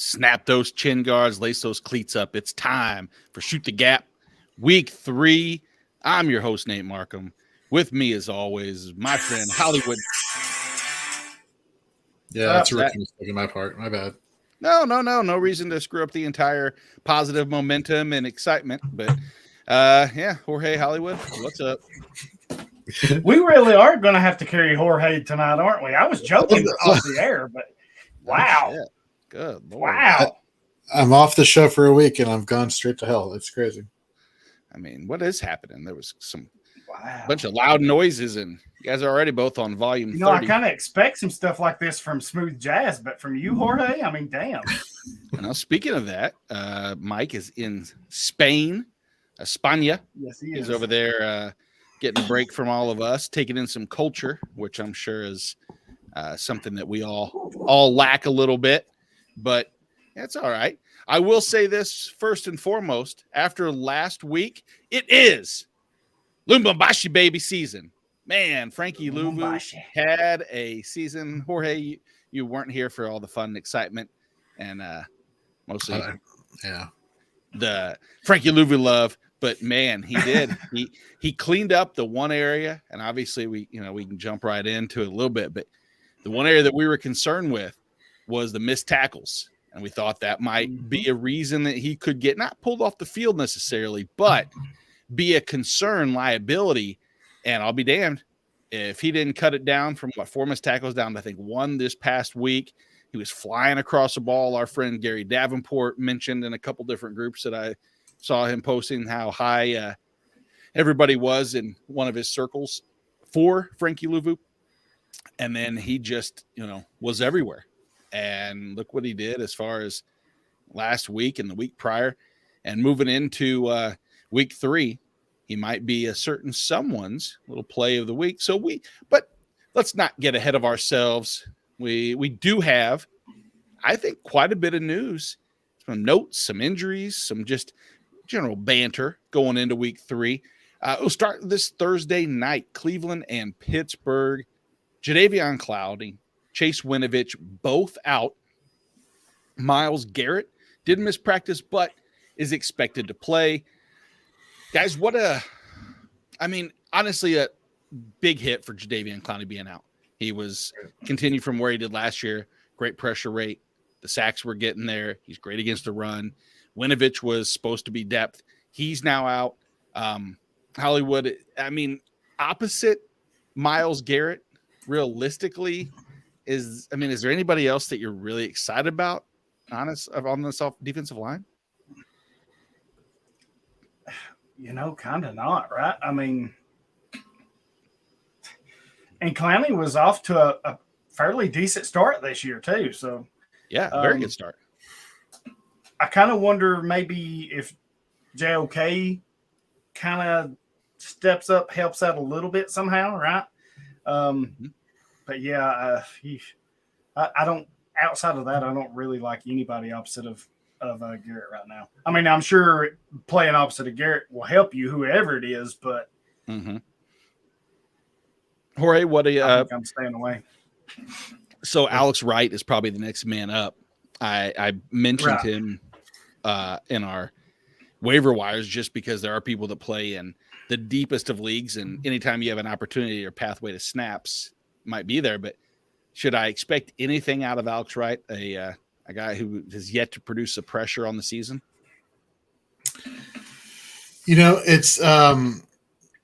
Snap those chin guards, lace those cleats up. It's time for Shoot the Gap, Week 3. I'm your host, Nate Markham. With me, as always, my friend Hollywood. Yeah, that's a rookie mistake on my part. My bad. No reason to screw up the entire positive momentum and excitement. But yeah, Jorge Hollywood, what's up? We really are going to have to carry Jorge tonight, aren't we? I was joking off the air, but wow. Oh, good Lord. Wow. I'm off the show for a week and I've gone straight to hell. It's crazy. I mean, what is happening? There was some bunch of loud noises, and you guys are already both on volume 30. I kind of expect some stuff like this from Smooth Jazz, but from you, Jorge, I mean, damn. Now, speaking of that, Mike is in Spain, España. Yes, he is. He's over there getting a break from all of us, taking in some culture, which I'm sure is something that we all lack a little bit, but that's all right. I will say this first and foremost. After last week, it is Lumumbashi baby season. Man, Frankie Louvu had a season. Jorge, you weren't here for all the fun and excitement, and mostly the Frankie Louvu love. But man, he did. he cleaned up the one area, and obviously we can jump right into it a little bit. But the one area that we were concerned with was the missed tackles, and we thought that might be a reason that he could get not pulled off the field necessarily, but be a concern liability. And I'll be damned if he didn't cut it down from 4 missed tackles down to I think 1 this past week. He was flying across the ball. Our friend Gary Davenport mentioned in a couple different groups that I saw him posting how high everybody was in one of his circles for Frankie Louvu. And then he just, was everywhere. And look what he did as far as last week and the week prior. And moving into week 3, he might be a certain someone's little play of the week. But let's not get ahead of ourselves. We do have, I think, quite a bit of news, some notes, some injuries, some just general banter going into week 3. We'll start this Thursday night, Cleveland and Pittsburgh. Jadeveon Clowney, Chase Winovich, both out. Myles Garrett didn't miss practice, but is expected to play. Guys, honestly, a big hit for Jadeveon Clowney being out. He was continued from where he did last year. Great pressure rate. The sacks were getting there. He's great against the run. Winovich was supposed to be depth. He's now out. Hollywood, opposite Myles Garrett, realistically, is there anybody else that you're really excited about, on this defensive line? Kind of not, right? And Clowney was off to a fairly decent start this year too. So yeah, very good start. I kind of wonder maybe if JOK kind of steps up, helps out a little bit somehow, right? But yeah, I don't. Outside of that, I don't really like anybody opposite of Garrett right now. I'm sure playing opposite of Garrett will help you, whoever it is. But Jorge, what do you? I'm staying away. So Alex Wright is probably the next man up. I mentioned him in our waiver wires just because there are people that play in the deepest of leagues, and anytime you have an opportunity or pathway to snaps, might be there. But should I expect anything out of Alex Wright, a guy who has yet to produce a pressure on the season? It's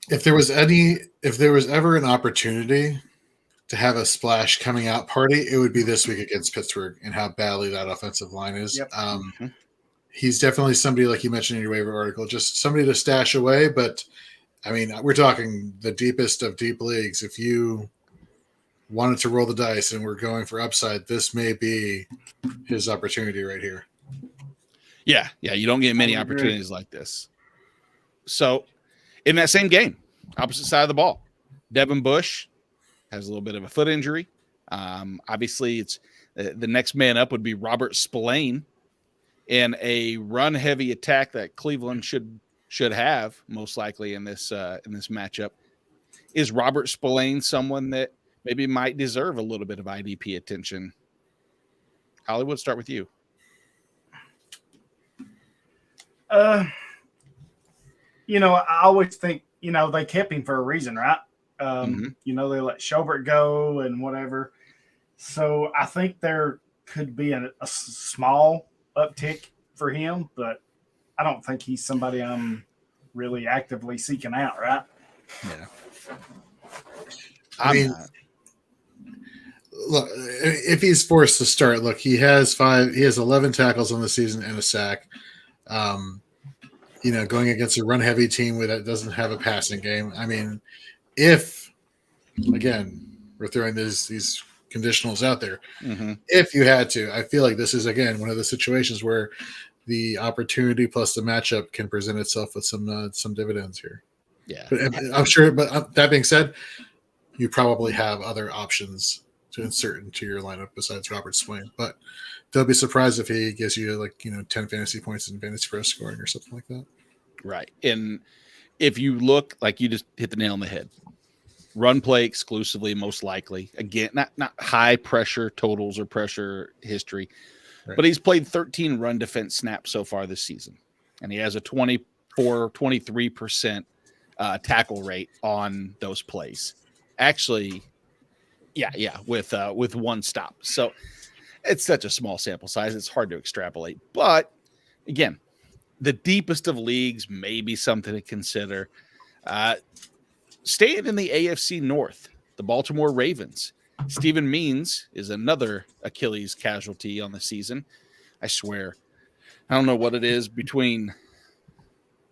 if there was ever an opportunity to have a splash coming out party, it would be this week against Pittsburgh and how badly that offensive line is. Yep. He's definitely somebody, like you mentioned in your waiver article, just somebody to stash away. But we're talking the deepest of deep leagues. If you wanted to roll the dice and we're going for upside, this may be his opportunity right here. Yeah. You don't get many opportunities like this. So in that same game, opposite side of the ball, Devin Bush has a little bit of a foot injury. Obviously, it's the next man up would be Robert Spillane in a run-heavy attack that Cleveland should have most likely in this matchup. Is Robert Spillane someone that maybe might deserve a little bit of IDP attention? Hollywood, start with you. I always think, they kept him for a reason, right? They let Schobert go and whatever. So I think there could be a small uptick for him, but I don't think he's somebody I'm really actively seeking out, right? Yeah. I mean, look, if he's forced to start, look, he has 11 tackles on the season and a sack. Going against a run-heavy team that doesn't have a passing game. I mean, if, again, we're throwing these conditionals out there, if you had to, I feel like this is, again, one of the situations where the opportunity plus the matchup can present itself with some dividends here. Yeah. But I'm sure, but that being said, you probably have other options to insert into your lineup besides Robert Swain. But don't be surprised if he gives you 10 fantasy points in fantasy pro scoring or something like that. Right. And if you look, like you just hit the nail on the head, run play exclusively, most likely. Again, not high pressure totals or pressure history, right. But he's played 13 run defense snaps so far this season. And he has a 23% tackle rate on those plays. Actually, yeah, with one stop. So it's such a small sample size. It's hard to extrapolate. But again, the deepest of leagues may be something to consider. Staying in the AFC North, the Baltimore Ravens. Steven Means is another Achilles casualty on the season. I swear, I don't know what it is between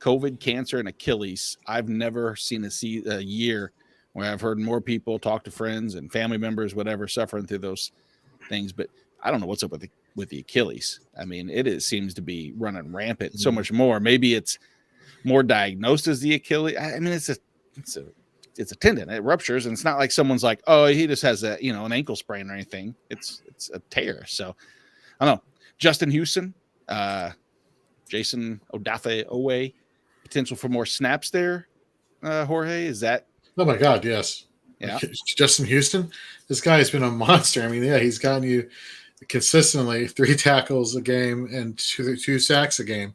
COVID, cancer, and Achilles. I've never seen a year where I've heard more people talk to friends and family members, whatever, suffering through those things. But I don't know what's up with the Achilles. I mean, seems to be running rampant so much more. Maybe it's more diagnosed as the Achilles. I mean, it's a tendon. It ruptures, and it's not like someone's like, oh, he just has an ankle sprain or anything. It's a tear. So I don't know. Justin Houston, Jason Owe, potential for more snaps there. Jorge, is that? Oh my God, yes. Yeah. Justin Houston, this guy has been a monster. I mean, yeah, he's gotten you consistently 3 tackles a game and 2 sacks a game.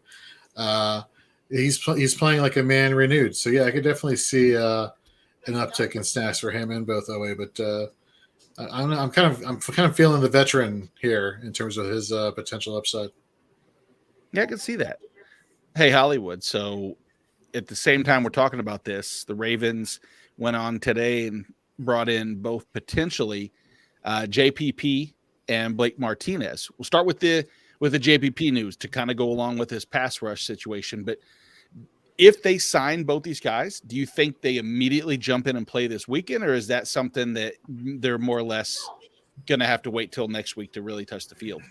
He's playing like a man renewed. So yeah, I could definitely see an uptick in snaps for him and both Owe. But I'm kind of feeling the veteran here in terms of his potential upside. Yeah, I can see that. Hey, Hollywood. So at the same time we're talking about this, the Ravens went on today and brought in both potentially JPP and Blake Martinez. We'll start with the JPP news to kind of go along with this pass rush situation. But if they sign both these guys, do you think they immediately jump in and play this weekend, or is that something that they're more or less going to have to wait till next week to really touch the field?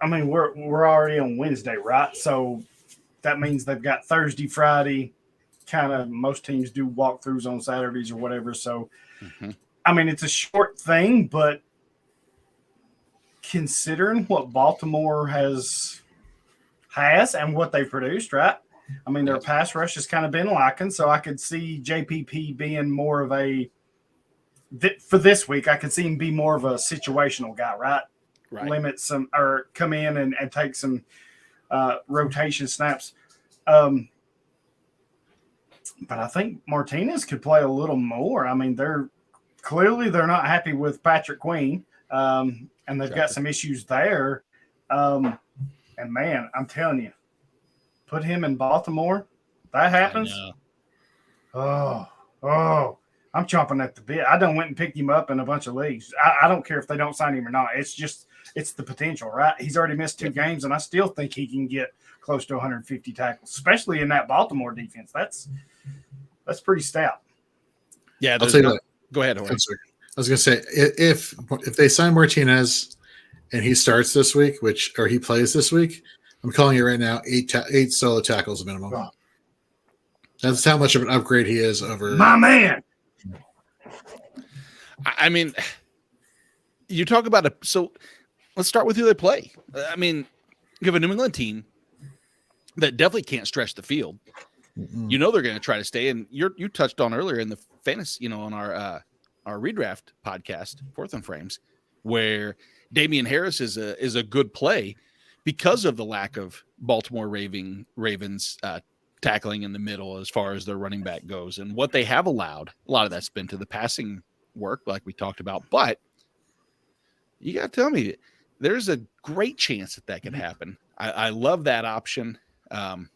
I mean, we're already on Wednesday, right? So that means they've got Thursday, Friday. Kind of most teams do walkthroughs on Saturdays or whatever. So, I mean, it's a short thing, but considering what Baltimore has and what they've produced, right? I mean, their pass rush has kind of been lacking, so I could see JPP being more of for this week, I could see him be more of a situational guy, right? Limit some or come in and take some rotation snaps. But I think Martinez could play a little more. I mean, they're not happy with Patrick Queen, and they've got some issues there. And man, I'm telling you, put him in Baltimore, that happens. Oh, I'm chomping at the bit. I done went and picked him up in a bunch of leagues. I don't care if they don't sign him or not. It's the potential, right? He's already missed 2 games, and I still think he can get close to 150 tackles, especially in that Baltimore defense. That's pretty stout. Yeah, I'll tell you what. Go ahead, Jorge. I was going to say, if they sign Martinez and he starts this week, or he plays this week, I'm calling it right now 8 solo tackles minimum. Oh. That's how much of an upgrade he is over my man. I mean, you talk about so let's start with who they play. I mean, you have a New England team that definitely can't stretch the field. Mm-hmm. You know they're going to try to stay, and you touched on earlier in the fantasy, on our redraft podcast, Fourth and Frames, where Damian Harris is a good play because of the lack of Baltimore Ravens tackling in the middle as far as their running back goes, and what they have allowed. A lot of that's been to the passing work, like we talked about. But you got to tell me, there's a great chance that could happen. I love that option. Did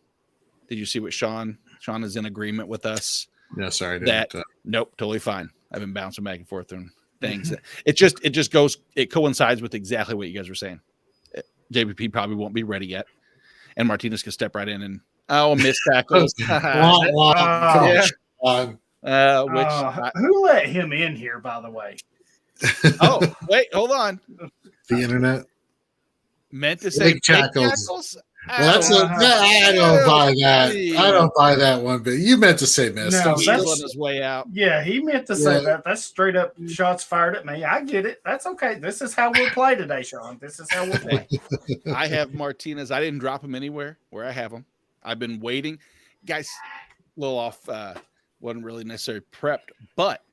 you see what Sean is in agreement with us? No, sorry. Nope, totally fine. I've been bouncing back and forth on things. It coincides with exactly what you guys were saying. JPP probably won't be ready yet, and Martinez can step right in and miss tackles. Who let him in here, by the way? Oh, wait, hold on. The internet meant to say tackles. I don't buy that. I don't buy that one, but you meant to say miss. No, He's on his way out. Yeah, he meant to say that. That's straight up shots fired at me. I get it. That's okay. This is how we'll play today, Sean. This is how we'll play. I have Martinez. I didn't drop him anywhere where I have him. I've been waiting. Guys, a little off. Wasn't really necessarily prepped, but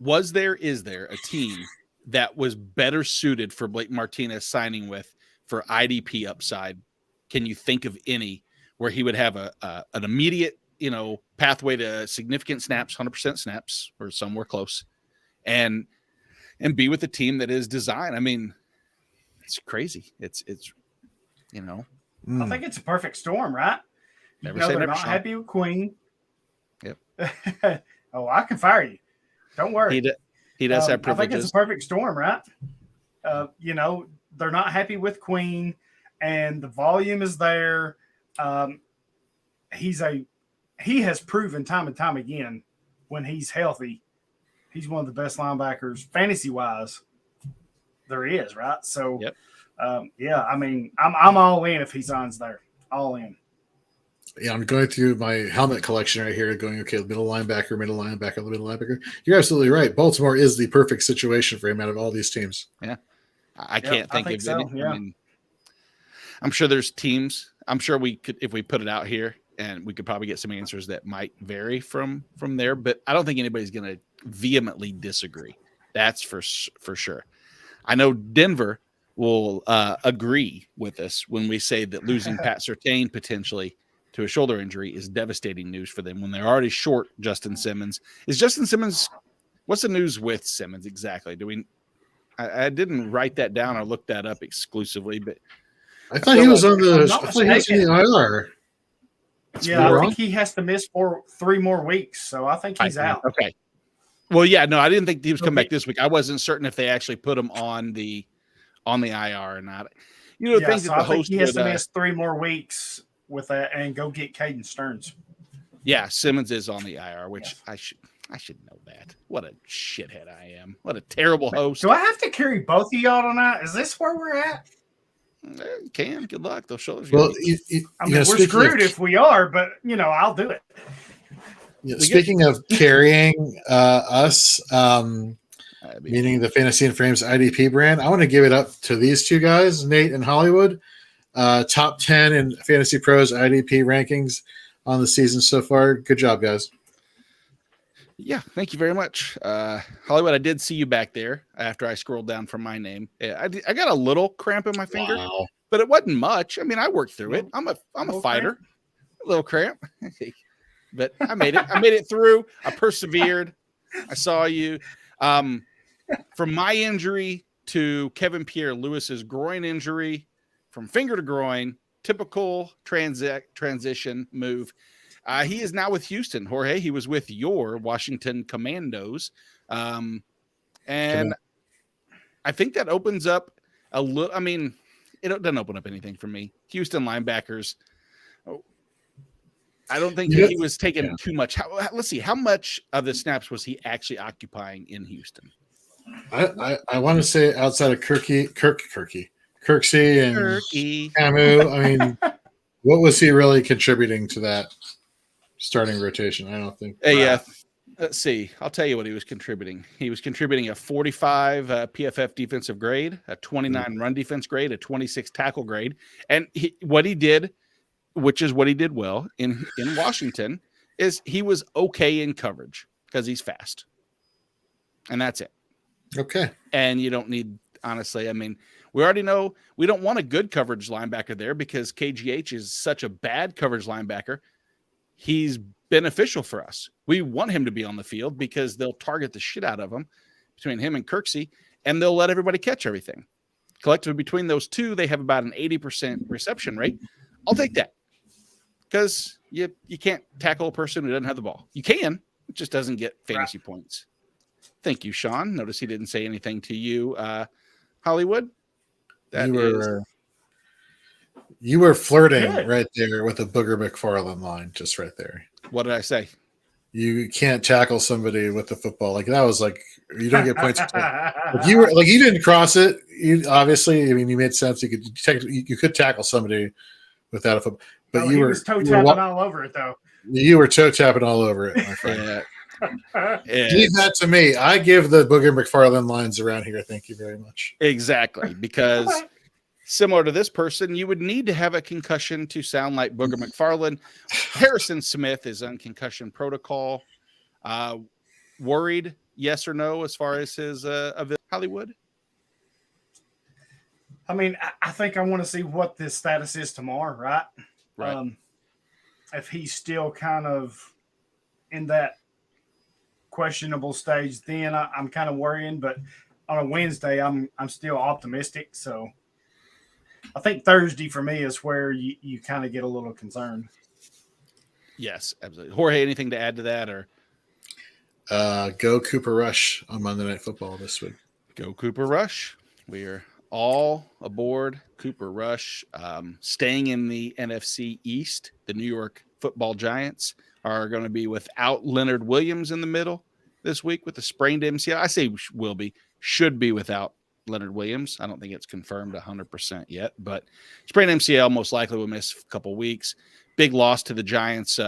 is there a team that was better suited for Blake Martinez signing with for IDP upside? Can you think of any where he would have an immediate, pathway to significant snaps, 100% snaps, or somewhere close, and be with a team that is designed? I mean, it's crazy. It's I think it's a perfect storm, right? They're not happy with Queen. Yep. Oh, I can fire you. Don't worry. He does have privileges. I think it's a perfect storm, right? They're not happy with Queen, and the volume is there. He has proven time and time again when he's healthy, he's one of the best linebackers fantasy-wise there is, right? So, yep. I mean, I'm all in if he signs there. All in. Yeah, I'm going through my helmet collection right here, going, okay, middle linebacker. You're absolutely right. Baltimore is the perfect situation for him out of all these teams. Yeah. I can't think of so, any. yeah. I mean, I'm sure there's teams. I'm sure we could, if we put it out here, and we could probably get some answers that might vary from there, but I don't think anybody's going to vehemently disagree. That's for sure. I know Denver will agree with us when we say that losing Pat Surtain potentially to a shoulder injury is devastating news for them when they're already short Justin Simmons. Is Justin Simmons, what's the news with Simmons exactly? I didn't write that down or look that up exclusively, but I thought he was on the IR. Yeah, I think he has to miss 3 more weeks, so I think he's out. Okay. Well, yeah, no, I didn't think he was coming back this week. I wasn't certain if they actually put him on the IR or not. I think he has to miss 3 more weeks with that and go get Caden Stearns. Yeah, Simmons is on the IR, which I should know that. What a shithead I am. What a terrible host. Do I have to carry both of y'all tonight? Is this where we're at? You can. Good luck. They'll show us. Well, we're screwed if we are, but I'll do it. Speaking of carrying us, meaning the Fantasy and Frames IDP brand, I want to give it up to these two guys, Nate and Hollywood. Top 10 in Fantasy Pros IDP rankings on the season so far. Good job, guys. Yeah, thank you very much. Hollywood, I did see you back there after I scrolled down from my name. I got a little cramp in my finger, but it wasn't much. I mean, I worked through it. I'm a fighter. Cramp. A little cramp. But I made it. I made it through. I persevered. I saw you. From my injury to Kevin Pierre-Lewis's groin injury, from finger to groin, typical transition move. He is now with Houston, Jorge. He was with your Washington Commandos. And I think that opens up a little. I mean, it doesn't open up anything for me. Houston linebackers. I don't think he was taking too much. Let's see. How much of the snaps was he actually occupying in Houston? I want to say outside of Kirksey and Camus. I mean, what was he really contributing to that starting rotation? I don't think. Yeah. Let's see. I'll tell you what he was contributing. He was contributing a 45 PFF defensive grade, a 29 run defense grade, a 26 tackle grade. And what he did, which is what he did well in Washington, is he was okay in coverage because he's fast. And that's it. Okay. And you don't need honestly. I mean, we already know we don't want a good coverage linebacker there because KGH is such a bad coverage linebacker. He's beneficial for us. We want him to be on the field because they'll target the shit out of him between him and Kirksey, and they'll let everybody catch everything. Collectively, between those two, they have about an 80% reception rate. I'll take that because you can't tackle a person who doesn't have the ball. You can, it just doesn't get fantasy points. Thank you, Sean. Notice he didn't say anything to you, Hollywood. You were flirting right there with a Booger McFarland line, just right there. What did I say? You can't tackle somebody with the football. Like that was like you don't get points. You didn't cross it. You obviously, I mean, you made sense. You could tackle somebody without a football, but you were toe tapping all over it though. You were toe tapping all over it, my friend. Leave that to me. I give the Booger McFarland lines around here. Thank you very much. Exactly, because similar to this person, you would need to have a concussion to sound like Booger McFarland. Harrison Smith is on concussion protocol. Worried, yes or no, as far as his Hollywood? I mean, I think I want to see what this status is tomorrow, right? Right. If he's still kind of in that questionable stage, then I'm kind of worrying. But on a Wednesday, I'm still optimistic. So I think Thursday for me is where you kind of get a little concerned. Yes, absolutely. Jorge, anything to add to that, or go Cooper Rush on Monday Night Football this week? Go Cooper Rush. We are all aboard Cooper Rush. Staying in the NFC East, the New York Football Giants are going to be without Leonard Williams in the middle this week with the sprained MCL. I say should be without Leonard Williams. I don't think it's confirmed 100% yet, but sprained MCL most likely will miss a couple weeks. Big loss to the Giants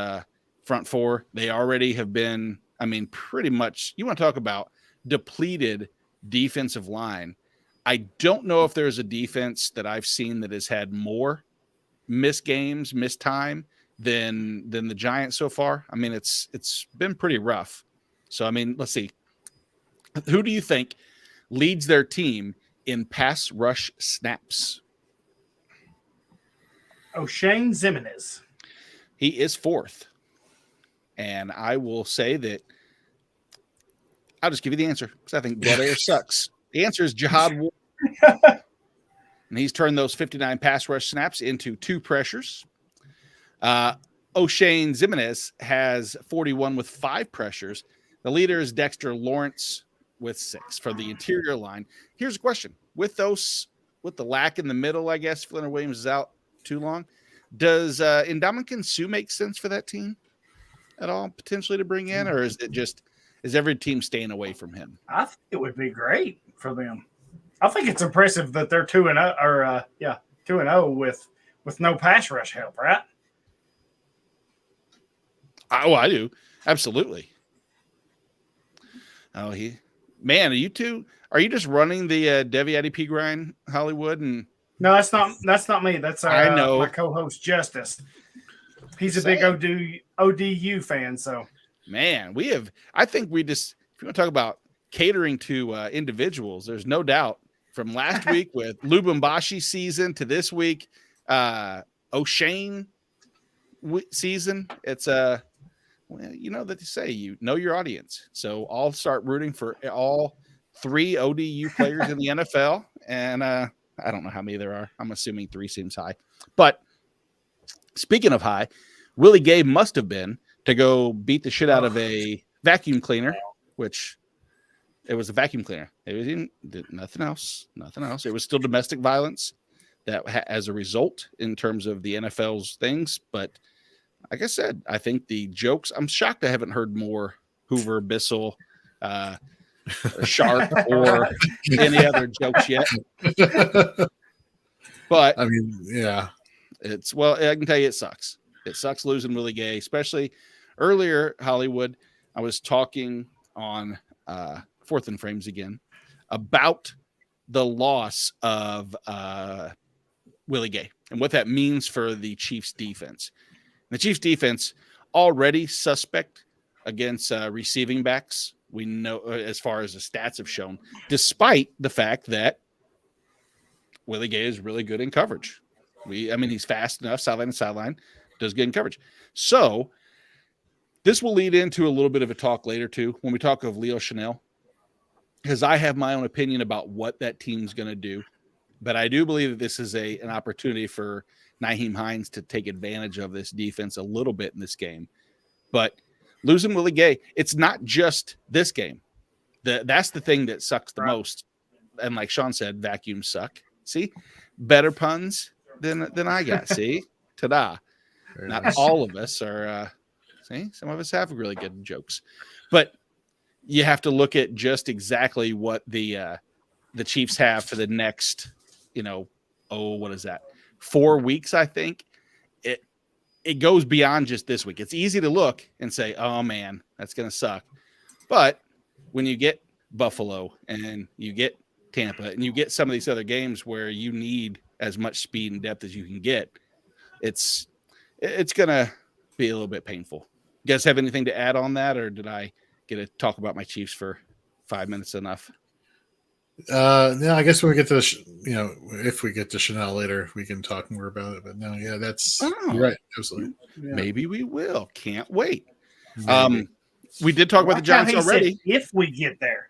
front four. They already have been, I mean, pretty much, you want to talk about depleted defensive line. I don't know if there's a defense that I've seen that has had more missed games, missed time than the Giants so far. I mean, it's been pretty rough. So, I mean, let's see. Who do you think leads their team in pass rush snaps? O'Shane Zimenez. He is fourth. And I will say that I'll just give you the answer because I think dead air sucks. The answer is Jihad Ward. And he's turned those 59 pass rush snaps into 2 pressures. O'Shane Zimenez has 41 with 5 pressures. The leader is Dexter Lawrence with 6 for the interior line. Here's a question. With the lack in the middle, I guess, Leonard Williams is out too long. Does Ndamukong Suh make sense for that team at all, potentially to bring in? Or is every team staying away from him? I think it would be great for them. I think it's impressive that they're 2-0 or 2-0 with no pass rush help, right? I do. Absolutely. Oh, are you just running the Devi IDP grind, Hollywood? And no, that's not me. That's I know. My co-host Justice. He's a big ODU fan, so man, I think we just, if you want to talk about catering to individuals, there's no doubt from last week with Lubumbashi season to this week, O'Shane season. It's well, you know that they say you know your audience. So I'll start rooting for all 3 ODU players in the NFL. And I don't know how many there are. I'm assuming 3 seems high. But speaking of high, Willie Gay must have been to go beat the shit out of a vacuum cleaner, which it was a vacuum cleaner. It was nothing else. It was still domestic violence that as a result in terms of the NFL's things. But like I said, I think the jokes, I'm shocked I haven't heard more Hoover, Bissell, Sharp, or any other jokes yet. But I mean, yeah. I can tell you it sucks. It sucks losing Willie Gay, especially earlier, Hollywood. I was talking on Fourth and Frames again about the loss of Willie Gay and what that means for the Chiefs defense. The Chiefs defense already suspect against receiving backs. We know as far as the stats have shown, despite the fact that Willie Gay is really good in coverage. He's fast enough, sideline to sideline, does good in coverage. So this will lead into a little bit of a talk later too, when we talk of Leo Chanel, because I have my own opinion about what that team's going to do. But I do believe that this is an opportunity for Nyheim Hines to take advantage of this defense a little bit in this game. But losing Willie Gay, it's not just this game. That's the thing that sucks the most. And like Sean said, vacuums suck. See, better puns than I got. See, ta-da. Not nice. All of us are. See, some of us have really good jokes, but you have to look at just exactly what the Chiefs have for the next, what is that? 4 weeks, I think. It goes beyond just this week. It's easy to look and say, oh man, that's going to suck. But when you get Buffalo and you get Tampa and you get some of these other games where you need as much speed and depth as you can get, it's going to be a little bit painful. You guys have anything to add on that, or did I get to talk about my Chiefs for 5 minutes enough? No, I guess when we get to if we get to Chanel later, we can talk more about it. But no, yeah, you're right, absolutely. Yeah. Maybe we will. Can't wait. Maybe. We did talk about the Giants already. If we get there.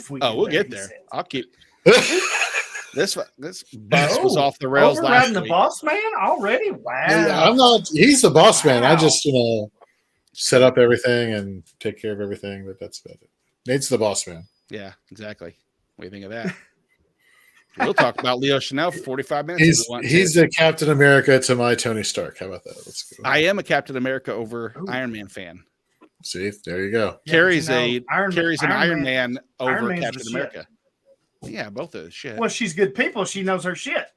We'll get there. I'll keep this bus was off the rails last week. The boss man already? Wow. Yeah, I'm not. He's the boss man. I just set up everything and take care of everything. But that's about it. Nate's the boss man. Yeah, exactly. What do you think of that? We'll talk about Leo Chanel for 45 minutes. He's the Captain America to my Tony Stark. How about that? Let's go. I am a Captain America over Iron Man fan. See, there you go. Carries an Iron Man over Man's Captain America. Yeah, both of the shit. Well, she's good people. She knows her shit.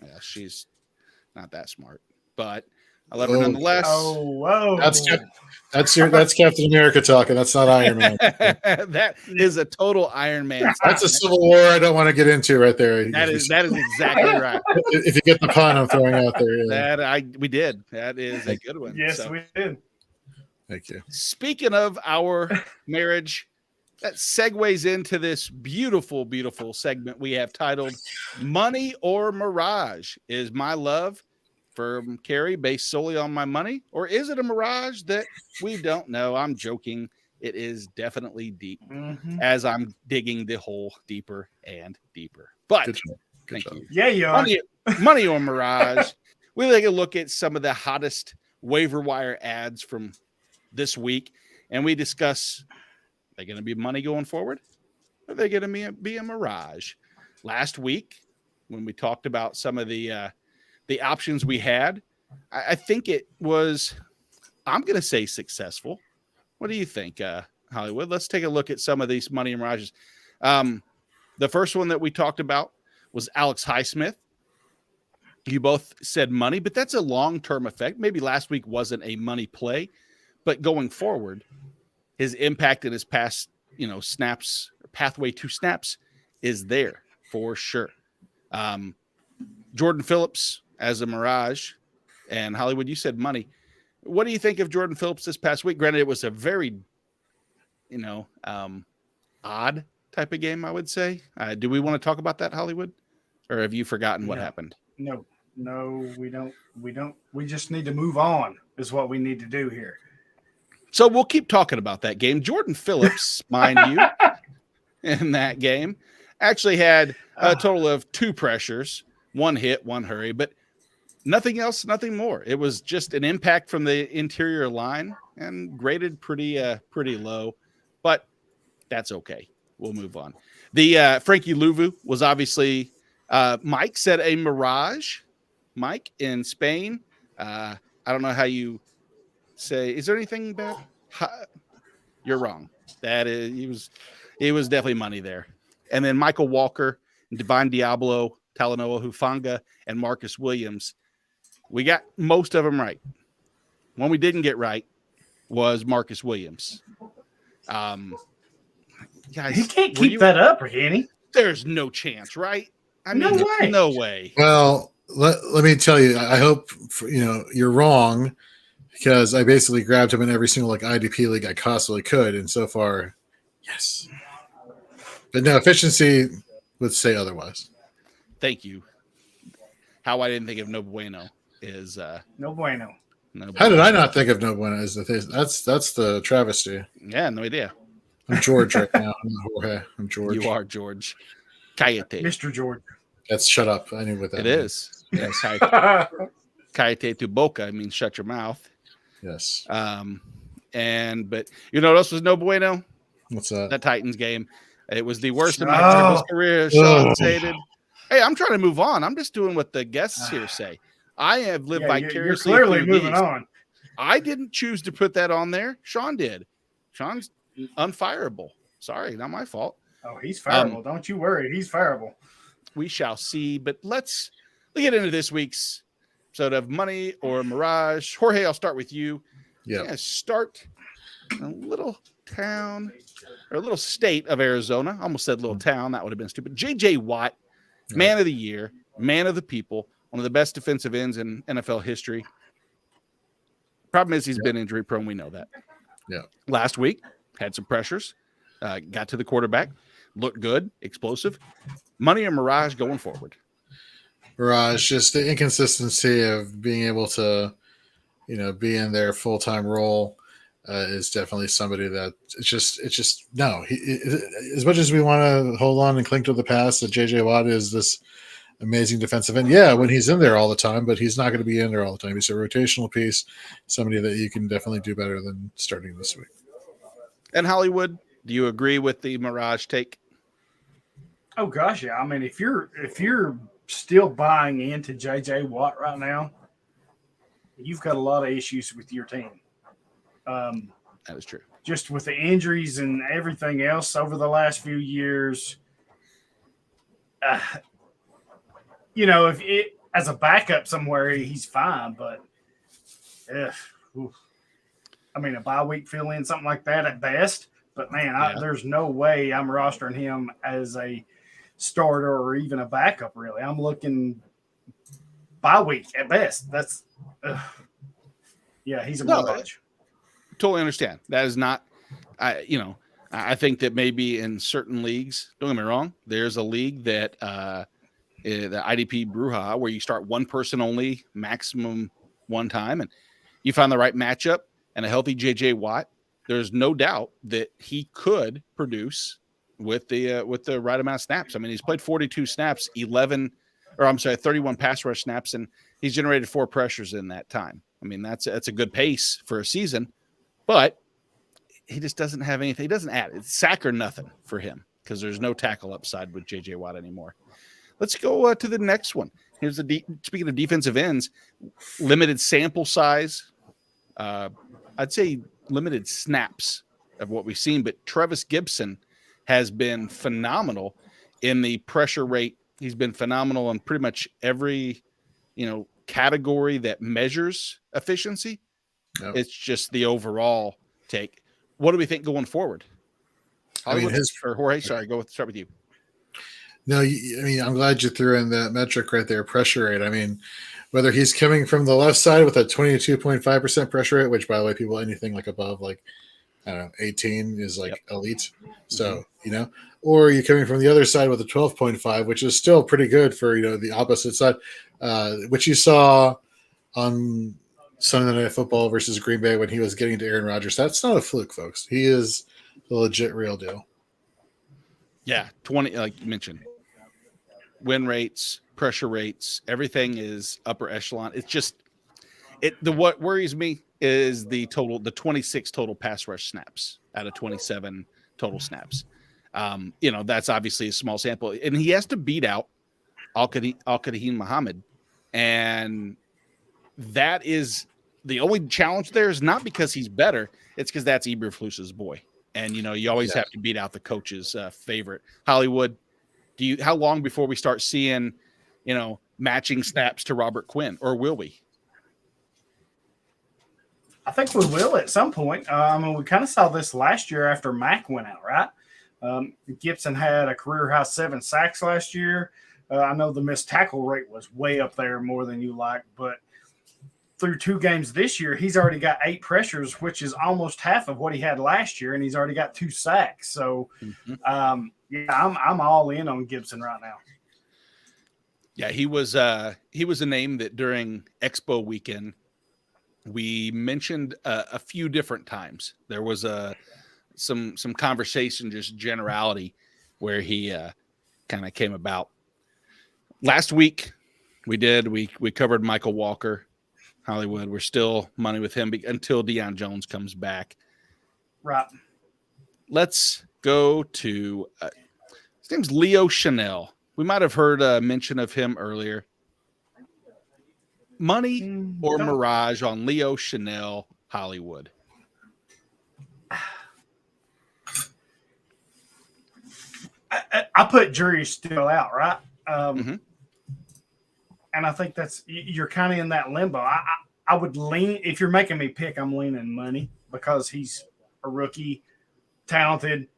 Yeah, she's not that smart, but I love her nonetheless. Whoa. That's Captain America talking. That's not Iron Man. That is a total Iron Man. That's a Civil War I don't want to get into right there. That is exactly right. If you get the pun I'm throwing out there. Yeah. We did. That is a good one. Yes, we did. Thank you. Speaking of our marriage, that segues into this beautiful, beautiful segment we have titled Money or Mirage. Is my love from Carrie based solely on my money, or is it a mirage that we don't know? I'm joking. It is definitely deep as I'm digging the hole deeper and deeper. But Good thank job. you. Yeah, you are. Money or mirage. We take a look at some of the hottest waiver wire ads from this week, and we discuss, are they going to be money going forward? Or are they going to be a mirage? Last week, when we talked about some of the options we had, I think it was, I'm going to say successful. What do you think, Hollywood? Let's take a look at some of these money and mirages. The first one that we talked about was Alex Highsmith. You both said money, but that's a long-term effect. Maybe last week wasn't a money play, but going forward, his impact in his past, snaps, pathway to snaps is there for sure. Jordan Phillips as a mirage, and Hollywood, you said money. What do you think of Jordan Phillips this past week? Granted, it was a very, odd type of game, I would say. Do we want to talk about that, Hollywood? Or have you forgotten what happened? No, we don't. We just need to move on is what we need to do here. So we'll keep talking about that game. Jordan Phillips, mind you, in that game, actually had a total of 2 pressures, 1 hit, 1 hurry, but nothing else, nothing more. It was just an impact from the interior line and graded pretty low, but that's okay. We'll move on. The Frankie Louvu was obviously Mike said a mirage. Mike in Spain. I don't know how you say. Is there anything bad? You're wrong. That is, he was definitely money there. And then Michael Walker, Divine Diablo, Talanoa Hufanga, and Marcus Williams. We got most of them right. One we didn't get right was Marcus Williams. Guys, he can't keep that up, can he? There's no chance, right? I mean, no way. Well, let me tell you, I hope you're wrong, because I basically grabbed him in every single IDP league I possibly could, and so far, yes. But no, efficiency would say otherwise. Thank you. How I didn't think of No Bueno is No bueno. No How did Bueno. I not think of No Bueno as the thing? That's the travesty. Yeah, no idea. I'm George right now. I'm not Jorge. I'm George. You are George. Cayete. Mr. George. That's shut up. I knew what that It means. is. Yes. Cayete tu boca. I mean, shut your mouth. Yes. But you know what else was no bueno? What's that? That Titans game. It was the worst of my Rebels career. Sean stated. Hey, I'm trying to move on. I'm just doing what the guests here say. I have lived vicariously. You're clearly through moving these. on. I didn't choose to put that on there. Sean did. Sean's unfireable. Sorry, not my fault. Oh, he's fireable. Don't you worry. He's fireable. We shall see. But let's get into this week's episode of Money or Mirage. Jorge, I'll start with you. Yeah. Start a little town or a little state of Arizona. I almost said little town. That would have been stupid. J.J. Watt, man of the year, man of the people, one of the best defensive ends in NFL history. Problem is he's been injury prone. We know that. Yeah. Last week, had some pressures, got to the quarterback, looked good, explosive. Money or Mirage going forward? Mirage, just the inconsistency of being able to, be in their full-time role is definitely somebody that it's just no. As much as we want to hold on and cling to the past, that J.J. Watt is this amazing defensive end. Yeah, when he's in there all the time, but he's not going to be in there all the time. He's a rotational piece, somebody that you can definitely do better than starting this week. And Hollywood, do you agree with the Mirage take? Oh gosh, yeah. I mean, if you're still buying into J.J. Watt right now, you've got a lot of issues with your team. That is true. Just with the injuries and everything else over the last few years, if it as a backup somewhere, he's fine. But a bye week fill in, something like that at best. But man, there's no way I'm rostering him as a starter or even a backup. Really, I'm looking bye week at best. That's he's a bunch. Totally understand. That is not, I think that maybe in certain leagues, don't get me wrong, there's a league that the IDP Bruja where you start one person only, maximum one time, and you find the right matchup and a healthy J.J. Watt. There's no doubt that he could produce with the right amount of snaps. I mean, he's played 42 snaps, 31 pass rush snaps, and he's generated 4 pressures in that time. I mean, that's a good pace for a season, but he just doesn't have anything. He doesn't add. It's sack or nothing for him because there's no tackle upside with J.J. Watt anymore. Let's go to the next one. Here's speaking of defensive ends, limited sample size. I'd say limited snaps of what we've seen, but Travis Gibson has been phenomenal in the pressure rate. He's been phenomenal in pretty much every, category that measures efficiency. Yep. It's just the overall take. What do we think going forward? Jorge, sorry, start with you. No, I'm glad you threw in that metric right there, pressure rate. I mean, whether he's coming from the left side with a 22.5% pressure rate, which by the way, people anything like above 18 is elite. So, or you're coming from the other side with a 12.5, which is still pretty good for, the opposite side, which you saw on Sunday Night Football versus Green Bay when he was getting to Aaron Rodgers. That's not a fluke, folks. He is the legit real deal. Yeah. 20, like you mentioned, win rates, pressure rates, everything is upper echelon. It's just what worries me is the 26 total pass rush snaps out of 27 total snaps. That's obviously a small sample, and he has to beat out Al-Qadim Muhammad. And that is the only challenge there is not because he's better. It's because that's Eberflus's boy. And, you always have to beat out the coach's favorite. Hollywood, how long before we start seeing, matching snaps to Robert Quinn, or will we? I think we will at some point. We kind of saw this last year after Mack went out, right? Gibson had a career high 7 sacks last year. I know the missed tackle rate was way up there more than you like, but through 2 games this year, he's already got 8 pressures, which is almost half of what he had last year, and he's already got 2 sacks. So, I'm all in on Gibson right now. Yeah, he was a name that during Expo weekend we mentioned a few different times. There was some conversation, just generality, where he kind of came about. Last week we covered Michael Walker, Hollywood. We're still money with him until Deion Jones comes back. Right. Let's go to his name's Leo Chanel. We might have heard a mention of him earlier. Money or mirage on Leo Chanel, Hollywood? I put jury still out, right? Mm-hmm. And I think you're kind of in that limbo. I would lean, if you're making me pick, I'm leaning money because he's a rookie, talented.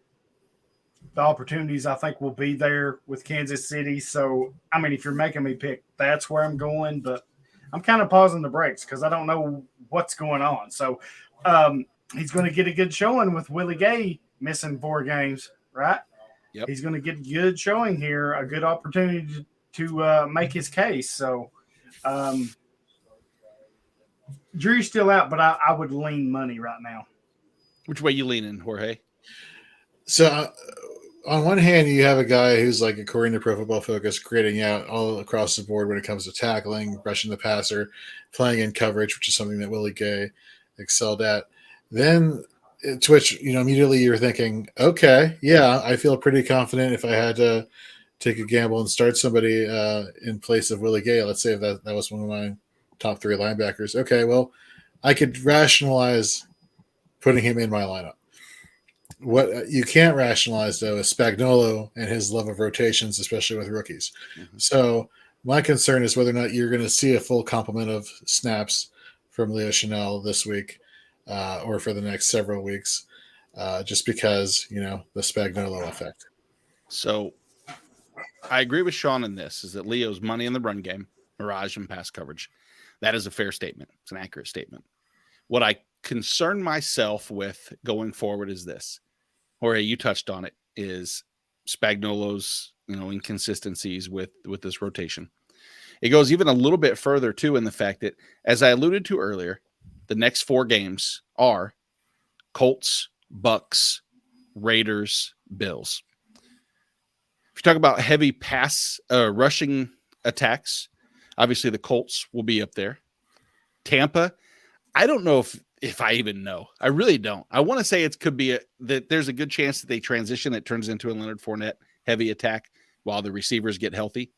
The opportunities I think will be there with Kansas City. So, I mean, if you're making me pick, that's where I'm going. But I'm kind of pausing the brakes because I don't know what's going on. So he's going to get a good showing with Willie Gay missing 4 games, right? Yep. He's going to get a good showing here, a good opportunity to make his case. So jury's still out, but I would lean money right now. Which way you leaning, Jorge? So on one hand, you have a guy who's like, according to Pro Football Focus, grading out all across the board when it comes to tackling, rushing the passer, playing in coverage, which is something that Willie Gay excelled at. Then to which, immediately you're thinking, okay, yeah, I feel pretty confident if I had to take a gamble and start somebody in place of Willie Gay. Let's say that was one of my top 3 linebackers. Okay, well, I could rationalize putting him in my lineup. What you can't rationalize, though, is Spagnuolo and his love of rotations, especially with rookies. Mm-hmm. So my concern is whether or not you're going to see a full complement of snaps from Leo Chanel this week or for the next several weeks, just because, the Spagnuolo effect. So I agree with Sean in this, is that Leo's money in the run game, mirage and pass coverage. That is a fair statement. It's an accurate statement. What I concern myself with going forward is this. Jorge, you touched on it, is Spagnuolo's, inconsistencies with this rotation. It goes even a little bit further, too, in the fact that, as I alluded to earlier, the next 4 games are Colts, Bucks, Raiders, Bills. If you talk about heavy pass rushing attacks, obviously the Colts will be up there. Tampa, I don't know if I even know. I really don't. I want to say it could be that there's a good chance that they transition. It turns into a Leonard Fournette heavy attack while the receivers get healthy.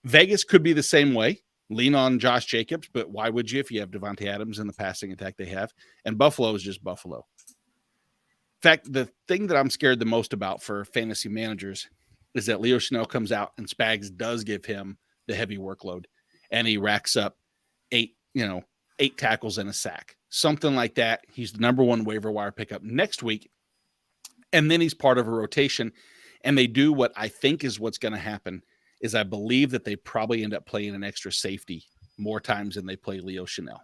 Vegas could be the same way. Lean on Josh Jacobs, but why would you if you have Devontae Adams in the passing attack they have? And Buffalo is just Buffalo. In fact, the thing that I'm scared the most about for fantasy managers is that Leo Chanel comes out and Spags does give him the heavy workload, and he racks up 8 tackles and a sack, something like that. He's the number 1 waiver wire pickup next week. And then he's part of a rotation, and they do what I think is what's going to happen is I believe that they probably end up playing an extra safety more times than they play Leo Chanel.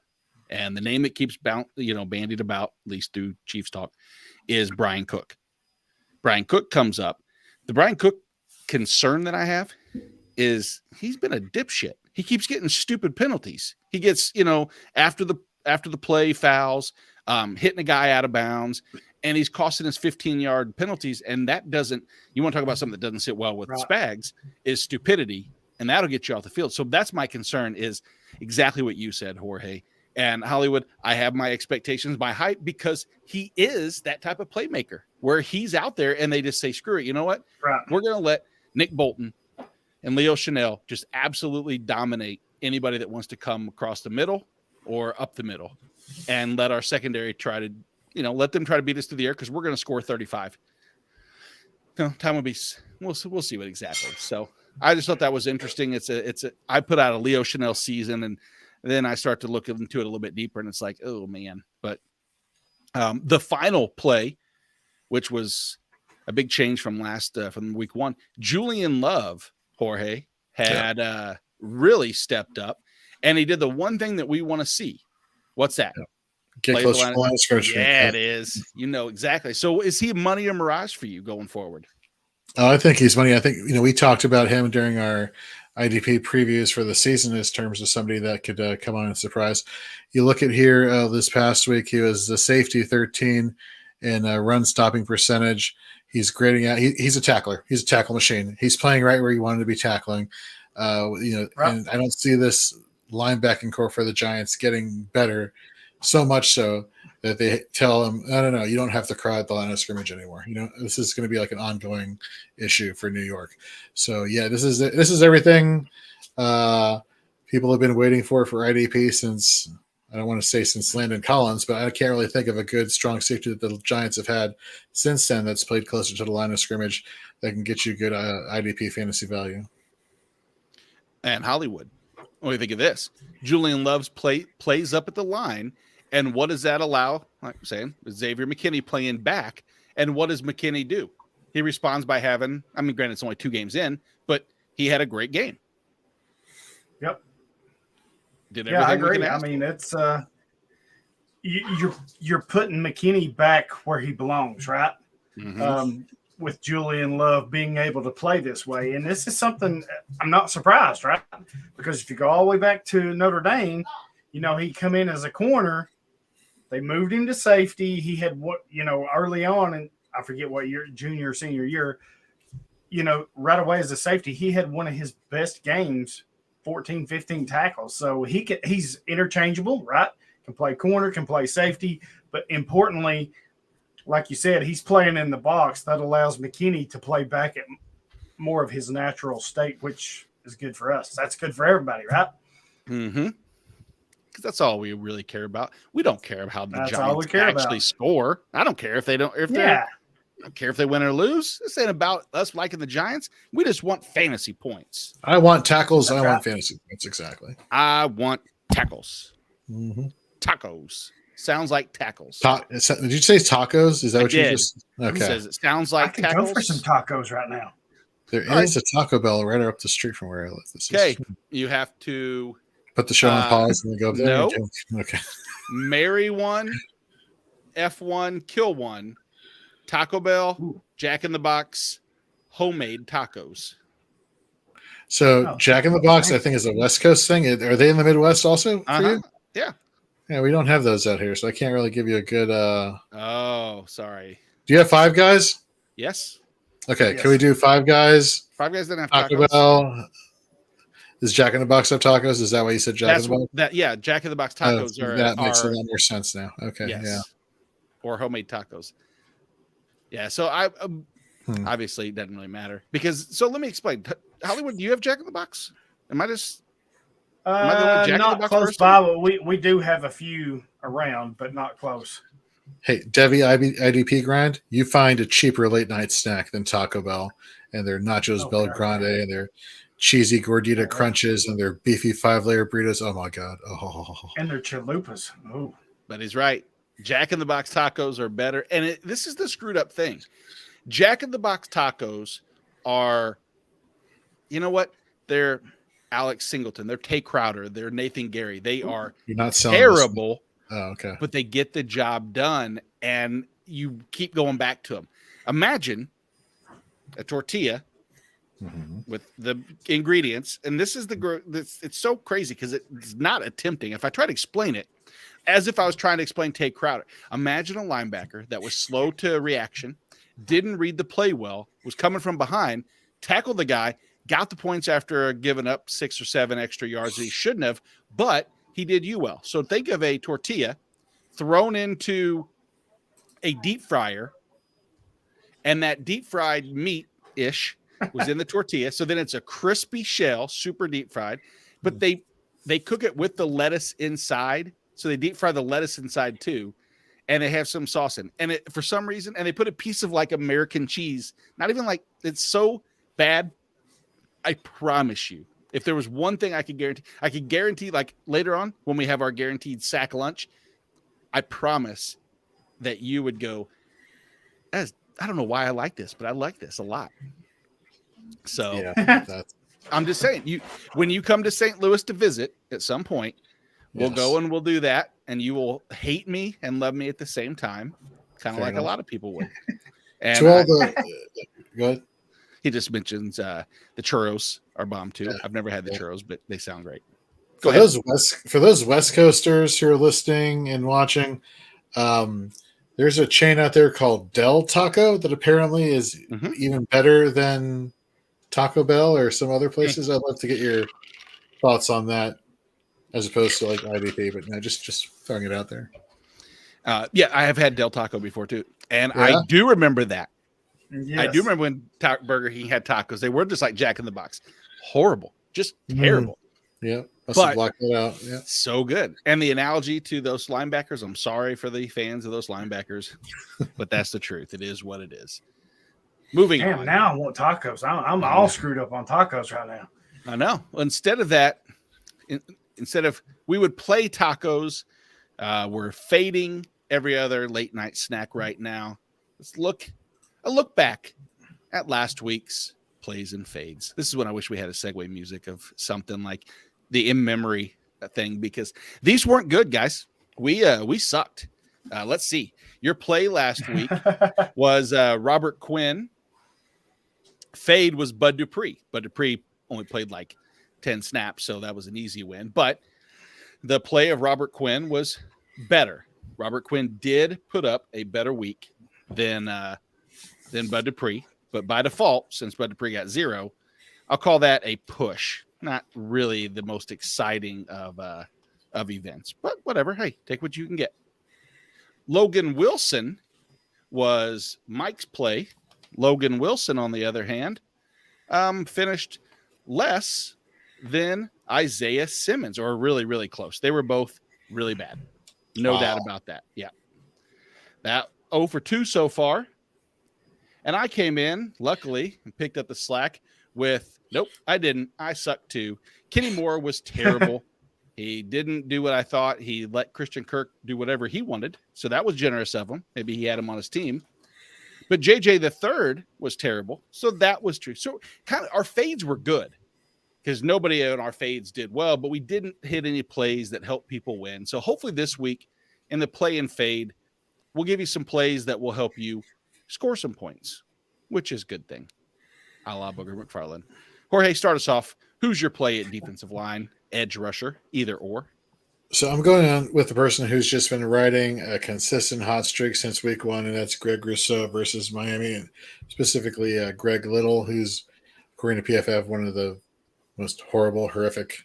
And the name that keeps bandied about, at least through Chiefs talk, is Brian Cook. Brian Cook comes up. The Brian Cook concern that I have is he's been a dipshit. He keeps getting stupid penalties. He gets, after the play fouls, hitting a guy out of bounds, and he's costing us 15-yard penalties. And that doesn't, you want to talk about something that doesn't sit well with Spags, is stupidity, and that'll get you off the field. So that's my concern, is exactly what you said, Jorge. And Hollywood, I have my expectations, my hype, because he is that type of playmaker where he's out there and they just say, screw it. You know what? Right. We're going to let Nick Bolton and Leo Chanel just absolutely dominate anybody that wants to come across the middle or up the middle, and let our secondary try to, let them try to beat us through the air, because we're going to score 35. Time will be, we'll see what exactly. So I just thought that was interesting. I put out a Leo Chanel season, and then I start to look into it a little bit deeper, and it's like, oh man. But the final play, which was a big change from from week 1, Julian Love, Jorge, had really stepped up, and he did the one thing that we want to see. What's that? Get close to the line of scrimmage. Yeah, it is. Exactly. So is he money or mirage for you going forward? Oh, I think he's funny. I think we talked about him during our IDP previews for the season as terms of somebody that could come on and surprise. You look at here this past week, he was the safety 13 in run stopping percentage. He's grading out. He's a tackler. He's a tackle machine. He's playing right where you wanted to be tackling. Right. And I don't see this linebacking core for the Giants getting better, so much so that they tell him, no, you don't have to cry at the line of scrimmage anymore. This is going to be like an ongoing issue for New York. So yeah, this is everything people have been waiting for IDP since, I don't want to say since Landon Collins, but I can't really think of a good strong safety that the Giants have had since then that's played closer to the line of scrimmage that can get you good IDP fantasy value. And Hollywood. What do you think of this? Julian Love's plays up at the line. And what does that allow? Like I'm saying, Xavier McKinney playing back. And what does McKinney do? He responds by having, granted, it's only 2 games in, but he had a great game. Yep. Did everything I agree. We can ask. It's you're putting McKinney back where he belongs, right? Mm-hmm. With Julian Love being able to play this way. And this is something I'm not surprised, right? Because if you go all the way back to Notre Dame, he come in as a corner. They moved him to safety. He had early on, and I forget what year, junior or senior year, right away as a safety, he had one of his best games, 14, 15 tackles. So he's interchangeable, right? Can play corner, can play safety. But importantly, like you said, he's playing in the box. That allows McKinney to play back at more of his natural state, which is good for us. That's good for everybody, right? Mm-hmm. Because that's all we really care about. We don't care about how the That's Giants actually score. I don't care if they don't. I don't care if they win or lose. This ain't about us liking the Giants. We just want fantasy points. I want tackles. I want fantasy points. Exactly. I want tackles. Mm-hmm. Tacos. Sounds like tackles. Did you say tacos? Is that what you just? Okay. It says it sounds like I can tackles. go for some tacos right now. There is a Taco Bell right up the street from where I live. Okay, you have to put the show on pause and go up there. No. Okay. Marry one, F1, kill one. Taco Bell, Jack in the Box, homemade tacos. So Jack in the Box, I think, is a West Coast thing. Are they in the Midwest also? For you? Yeah. Yeah, we don't have those out here, so I can't really give you a good. Oh, sorry. Do you have Five Guys? Yes. Okay, yes. Can we do Five Guys? Five Guys didn't have Taco tacos. Bell. Does Jack in the Box have tacos? Is that why you said Jack in the Box? Jack in the Box tacos are. That makes a lot more sense now. Okay, yes. Yeah. Or homemade tacos. Yeah, so I obviously it doesn't really matter because. So let me explain. Hollywood, do you have Jack in the Box? Am I just? Not close by, but we do have a few around, but not close. Hey, Devi IDP grind, you find a cheaper late night snack than Taco Bell and their Nachos Bel Grande and their cheesy gordita crunches and their beefy 5-layer burritos. Oh my God. Oh. And their chalupas. Oh. But he's right. Jack in the Box tacos are better. And this is the screwed up thing. Jack in the Box tacos are, you know what? They're Alex Singleton, they're Tay Crowder, they're Nathan Gary. They are terrible. Oh, okay. But they get the job done, and you keep going back to them. Imagine a tortilla with the ingredients, and this is it's so crazy because it's not attempting. If I try to explain it, as if I was trying to explain Tay Crowder, imagine a linebacker that was slow to reaction, didn't read the play well, was coming from behind, tackled the guy, got the points after giving up 6 or 7 extra yards that he shouldn't have, but he did you well. So think of a tortilla thrown into a deep fryer, and that deep fried meat-ish was in the tortilla. So then it's a crispy shell, super deep fried, but they cook it with the lettuce inside. So they deep fry the lettuce inside too, and they have some sauce in. And for some reason, and they put a piece of like American cheese, not even like, it's so bad. I promise you, if there was one thing I could guarantee like later on when we have our guaranteed sack lunch, I promise that you would go, I don't know why I like this, but I like this a lot. So yeah, I'm just saying, when you come to St. Louis to visit at some point, we'll go and we'll do that, and you will hate me and love me at the same time, kind of like a lot of people would. And to all the go ahead. He just mentions the churros are bomb too. I've never had the churros, but they sound great. For those West Coasters who are listening and watching, there's a chain out there called Del Taco that apparently is even better than Taco Bell or some other places. I'd love to get your thoughts on that, as opposed to like IDP. But no, just throwing it out there. Yeah, I have had Del Taco before too, and Yeah? I do remember that. Yes. I do remember when Burger King had tacos. They were just like Jack in the Box. Horrible. Just terrible. Yeah. Must have blocked that out. Yeah. So good. And the analogy to those linebackers, I'm sorry for the fans of those linebackers, but that's the truth. It is what it is. Moving on. Now I want tacos. I'm all screwed up on tacos right now. I know. Instead of that, we would play tacos. We're fading every other late night snack right now. Let's look back at last week's plays and fades. This is when I wish we had a segue music of something like the in memory thing, because these weren't good, guys. We sucked. Let's see. Your play last week was Robert Quinn. Fade was Bud Dupree. Bud Dupree only played like 10 snaps, so that was an easy win. But the play of Robert Quinn was better. Robert Quinn did put up a better week than Bud Dupree, but by default, since Bud Dupree got 0, I'll call that a push. Not really the most exciting of events, but whatever. Hey, take what you can get. Logan Wilson was Mike's play. Logan Wilson, on the other hand, finished less than Isaiah Simmons, or really, really close. They were both really bad. No doubt about that. Yeah. That 0 for 2 so far. And I came in, luckily, and picked up the slack with, nope, I didn't. I sucked too. Kenny Moore was terrible. He didn't do what I thought. He let Christian Kirk do whatever he wanted. So that was generous of him. Maybe he had him on his team. But JJ the third was terrible. So that was true. So kind of our fades were good because nobody in our fades did well, but we didn't hit any plays that helped people win. So hopefully this week in the play and fade, we'll give you some plays that will help you score some points, which is a good thing. A la Booger McFarland. Jorge, start us off. Who's your play at defensive line, edge rusher, either or? So I'm going on with the person who's just been riding a consistent hot streak since week 1, and that's Greg Rousseau versus Miami, and specifically Greg Little, who's, according to PFF, one of the most horrific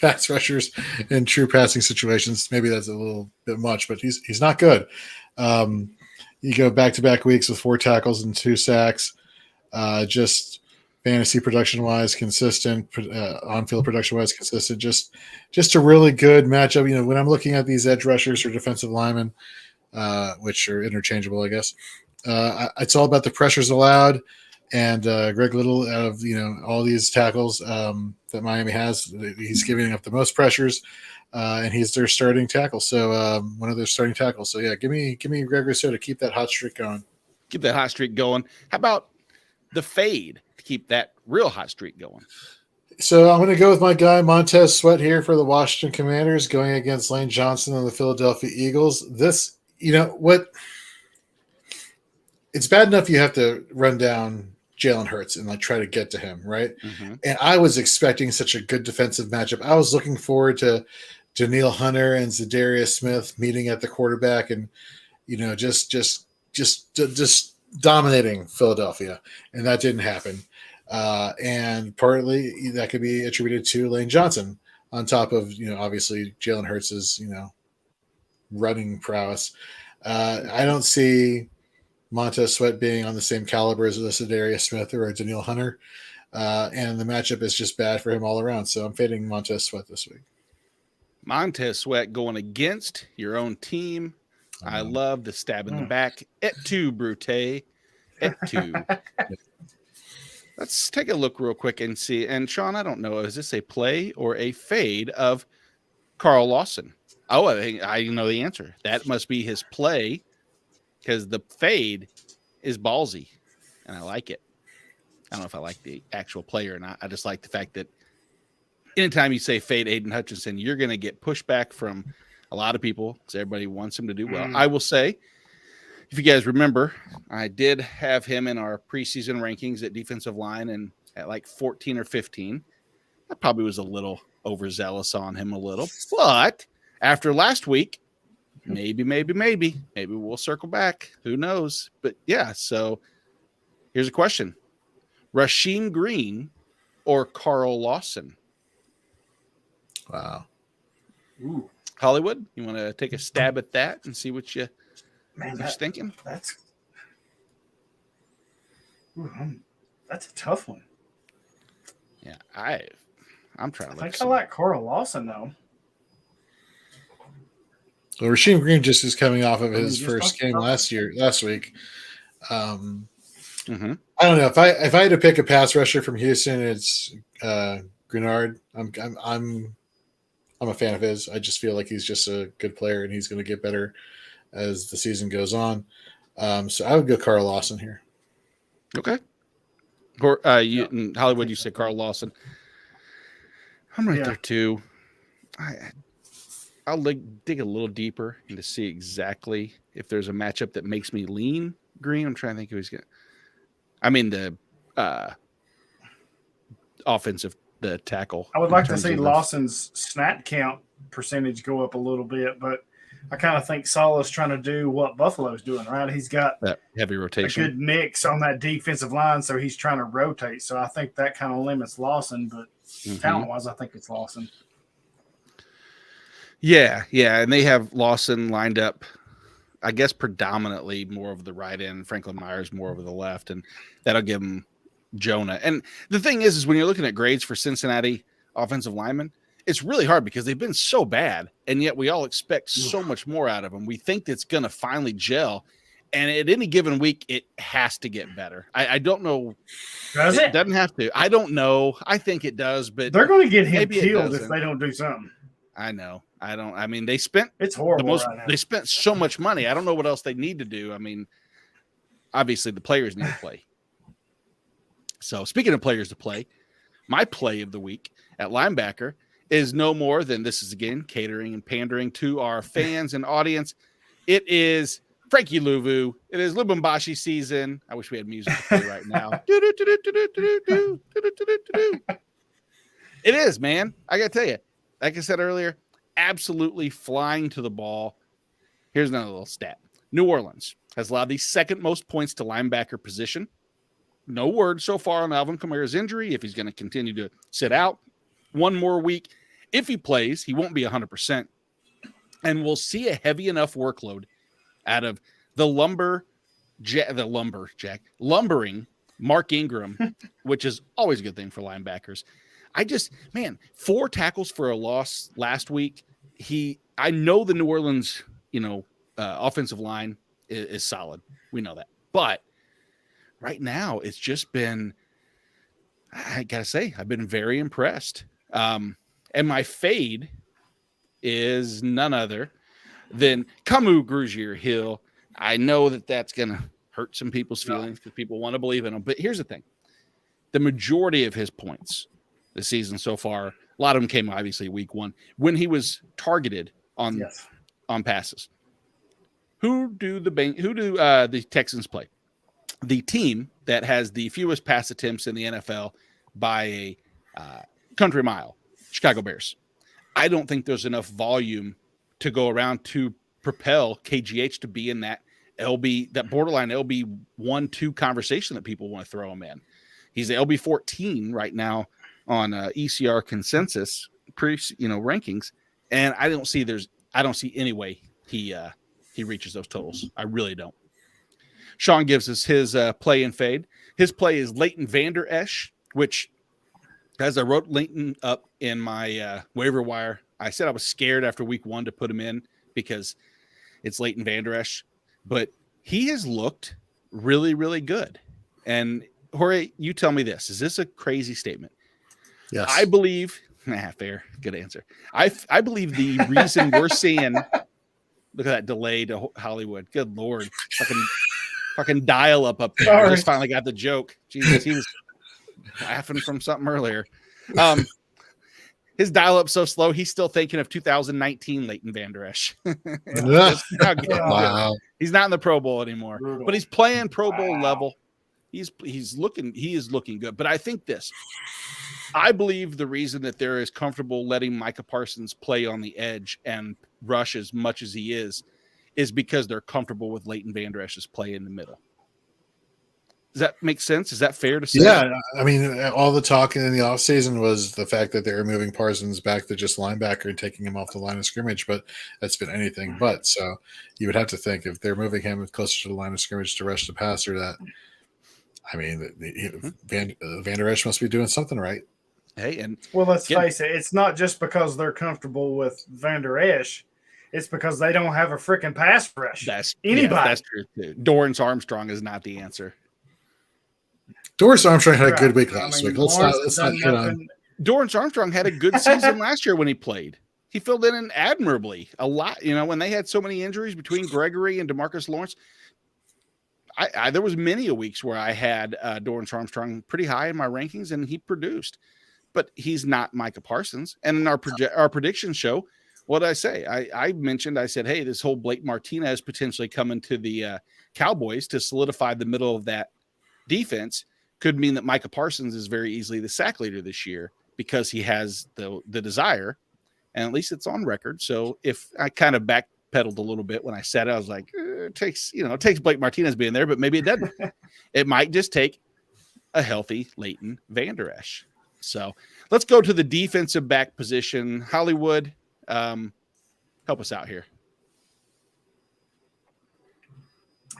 pass rushers in true passing situations. Maybe that's a little bit much, but he's not good. You go back-to-back weeks with 4 tackles and 2 sacks. Just fantasy production-wise consistent, on-field production-wise consistent. Just a really good matchup. You know, when I'm looking at these edge rushers or defensive linemen, which are interchangeable, I guess, it's all about the pressures allowed. And Greg Little, out of all these tackles that Miami has, he's giving up the most pressures, and he's their starting tackle. So one of their starting tackles. So yeah, give me Greg Rousseau to keep that hot streak going. Keep that hot streak going. How about the fade to keep that real hot streak going? So I'm going to go with my guy Montez Sweat here for the Washington Commanders, going against Lane Johnson and the Philadelphia Eagles. This, what? It's bad enough you have to run down Jalen Hurts and try to get to him, right? Mm-hmm. And I was expecting such a good defensive matchup. I was looking forward to Danielle Hunter and Zadarius Smith meeting at the quarterback, and just dominating Philadelphia, and that didn't happen. And partly that could be attributed to Lane Johnson, on top of obviously Jalen Hurts' running prowess. I don't see Montez Sweat being on the same caliber as a Zadarius Smith or a Danielle Hunter, and the matchup is just bad for him all around. So I'm fading Montez Sweat this week. Montez Sweat going against your own team. I love the stab in the back. Et tu, Brute. Et tu. Let's take a look real quick and see. And Sean, I don't know, is this a play or a fade of Carl Lawson? Oh, I know the answer. That must be his play, because the fade is ballsy, and I like it. I don't know if I like the actual play or not. I just like the fact that anytime you say fade Aiden Hutchinson, you're going to get pushback from a lot of people because everybody wants him to do well. I will say if you guys remember, I did have him in our preseason rankings at defensive line and at like 14 or 15. I probably was a little overzealous on him a little, but after last week, maybe we'll circle back. Who knows? But yeah, so here's a question. Rasheem Green or Carl Lawson? Wow. Ooh, Hollywood, you want to take a stab at that and see what you're thinking? That's a tough one. Yeah, I'm trying to look. I think I like Carl Lawson though. Well, Rasheem Green just is coming off of his first game last week. I don't know if I had to pick a pass rusher from Houston, it's Grenard. I'm a fan of his. I just feel like he's just a good player and he's going to get better as the season goes on. So I would go Carl Lawson here. Okay. Or in Hollywood, you said Carl Lawson. I'm right there too. I'll dig a little deeper and to see exactly if there's a matchup that makes me lean Green. I'm trying to think who he's going to. I mean, the offensive, the tackle. I would like to see Lawson's snap count percentage go up a little bit, but I kind of think Saleh's trying to do what Buffalo's doing, right? He's got that heavy rotation, a good mix on that defensive line, so he's trying to rotate. So I think that kind of limits Lawson, but talent-wise, I think it's Lawson. Yeah, and they have Lawson lined up, I guess, predominantly more of the right end, Franklin Myers more over the left, and that'll give him Jonah. And the thing is when you're looking at grades for Cincinnati offensive linemen, it's really hard because they've been so bad, and yet we all expect so much more out of them. We think it's going to finally gel, and at any given week, it has to get better. I don't know. Does it? Doesn't have to. I don't know. I think it does, but they're going to get him killed if they don't do something. I know. I mean, they spent it's horrible right now. They spent so much money. I don't know what else they need to do. I mean, obviously the players need to play. So speaking of players to play, my play of the week at linebacker is no more than, this is again catering and pandering to our fans and audience. It is Frankie Louvu. It is Lubumbashi season. I wish we had music to play right now. It is, man. I got to tell you, like I said earlier, absolutely flying to the ball. Here's another little stat. New Orleans has allowed the second most points to linebacker position. No word so far on Alvin Kamara's injury, if he's going to continue to sit out one more week. If he plays, he won't be 100%. And we'll see a heavy enough workload out of the lumbering Mark Ingram, which is always a good thing for linebackers. 4 tackles for a loss last week. I know the New Orleans, offensive line is solid. We know that. But right now, it's just been, I got to say, I've been very impressed. And my fade is none other than Kamu Grugier-Hill. I know that that's going to hurt some people's feelings because people want to believe in him. But here's the thing. The majority of his points this season so far, a lot of them came obviously week 1 when he was targeted on passes. Who do the Texans play? The team that has the fewest pass attempts in the NFL by a country mile, Chicago Bears. I don't think there's enough volume to go around to propel KGH to be in that borderline LB 1-2 conversation that people want to throw him in. He's the LB 14 right now on ECR consensus rankings, and I don't see any way he reaches those totals. I really don't. Sean gives us his play and fade. His play is Leighton Vander Esch, which, as I wrote Leighton up in my waiver wire, I said I was scared after week 1 to put him in because it's Leighton Vander Esch, but he has looked really, really good. And Jorge, you tell me this. Is this a crazy statement? Yes. I believe, fair, good answer. I believe the reason we're seeing, look at that delay to Hollywood. Good Lord. Fucking dial up there. Sorry. I just finally got the joke. Jesus, he was laughing from something earlier. his dial-up so slow, he's still thinking of 2019 Leighton Vander Esch. Wow. He's not in the Pro Bowl anymore, Brutal. but he's playing Pro Bowl level. He is looking good. But I think I believe the reason that they're as comfortable letting Micah Parsons play on the edge and rush as much as he is because they're comfortable with Leighton Vander Esch's play in the middle. Does that make sense? Is that fair to say? Yeah, I mean, all the talk in the offseason was the fact that they were moving Parsons back to just linebacker and taking him off the line of scrimmage, but that's been anything but. So you would have to think if they're moving him closer to the line of scrimmage to rush the passer, that, I mean, Vander Esch must be doing something right. Hey, and well, let's face it, it's not just because they're comfortable with Vander Esch. It's because they don't have a freaking pass rush. That's true too. Dorrance Armstrong is not the answer. Dorrance Armstrong had a good week last week. Let's not hit on. Dorrance Armstrong had a good season last year when he played. He filled in admirably a lot. When they had so many injuries between Gregory and DeMarcus Lawrence, there was many a weeks where I had Dorrance Armstrong pretty high in my rankings, and he produced. But he's not Micah Parsons. And in our prediction show, what did I say? I said, hey, this whole Blake Martinez potentially coming to the Cowboys to solidify the middle of that defense could mean that Micah Parsons is very easily the sack leader this year because he has the desire, and at least it's on record. So if I kind of backpedaled a little bit when I said it, I was like, it takes Blake Martinez being there, but maybe it doesn't. It might just take a healthy Leighton Vander Esch. So let's go to the defensive back position. Hollywood, help us out here.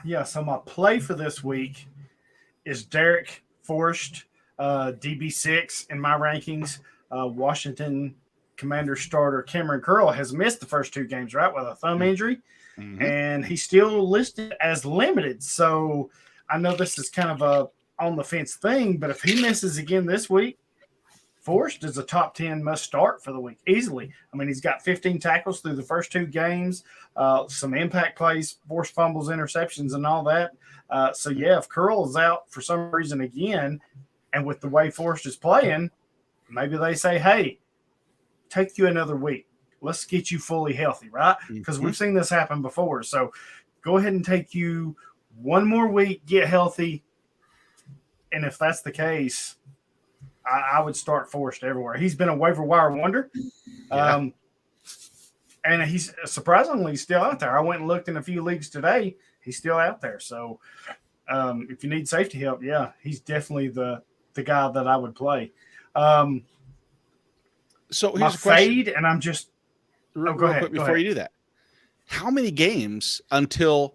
Yeah, so my play for this week is Derek Forrest, DB6 in my rankings. Washington Commander starter Cameron Curl has missed the first 2 games, right, with a thumb injury, and he's still listed as limited. So I know this is kind of a on the fence thing, but if he misses again this week, Forrest is a top 10 must start for the week easily. I mean, he's got 15 tackles through the first 2 games, some impact plays, forced fumbles, interceptions, and all that. So, yeah, if Curl is out for some reason again, and with the way Forrest is playing, maybe they say, hey, take you another week. Let's get you fully healthy, right? Because we've seen this happen before. So go ahead and take you one more week, get healthy. And if that's the case, I would start Forrest everywhere. He's been a waiver wire wonder. Yeah. And he's surprisingly still out there. I went and looked in a few leagues today. He's still out there. So if you need safety help, yeah, he's definitely the guy that I would play. So here's my a question. Fade, and I'm just real quick before you do that. How many games until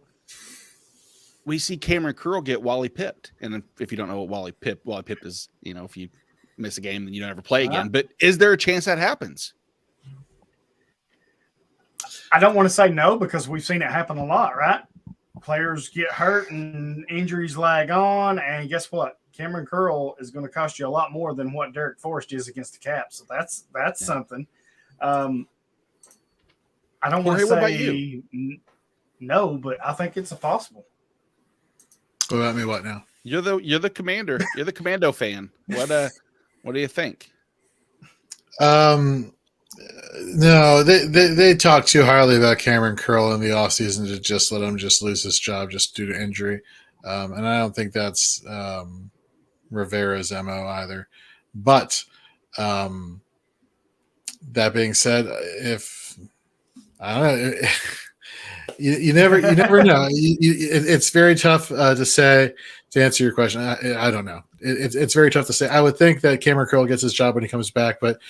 we see Cameron Curl get Wally pipped? And if you don't know what Wally pipped is, if you miss a game, then you don't ever play again. But is there a chance that happens? I don't want to say no because we've seen it happen a lot, right? Players get hurt and injuries lag on, and guess what? Cameron Curl is going to cost you a lot more than what Derek Forrest is against the Caps. So that's something. I don't want to say no, but I think it's a possible. What about me? What now? You're the commander. You're the commando fan. What do you think? No, they talk too highly about Cameron Curl in the offseason to just let him just lose his job just due to injury. And I don't think that's Rivera's MO either. But that being said, if I don't know, you never know. It's very tough to say. To answer your question, I don't know. It's very tough to say. I would think that Cameron Curl gets his job when he comes back, but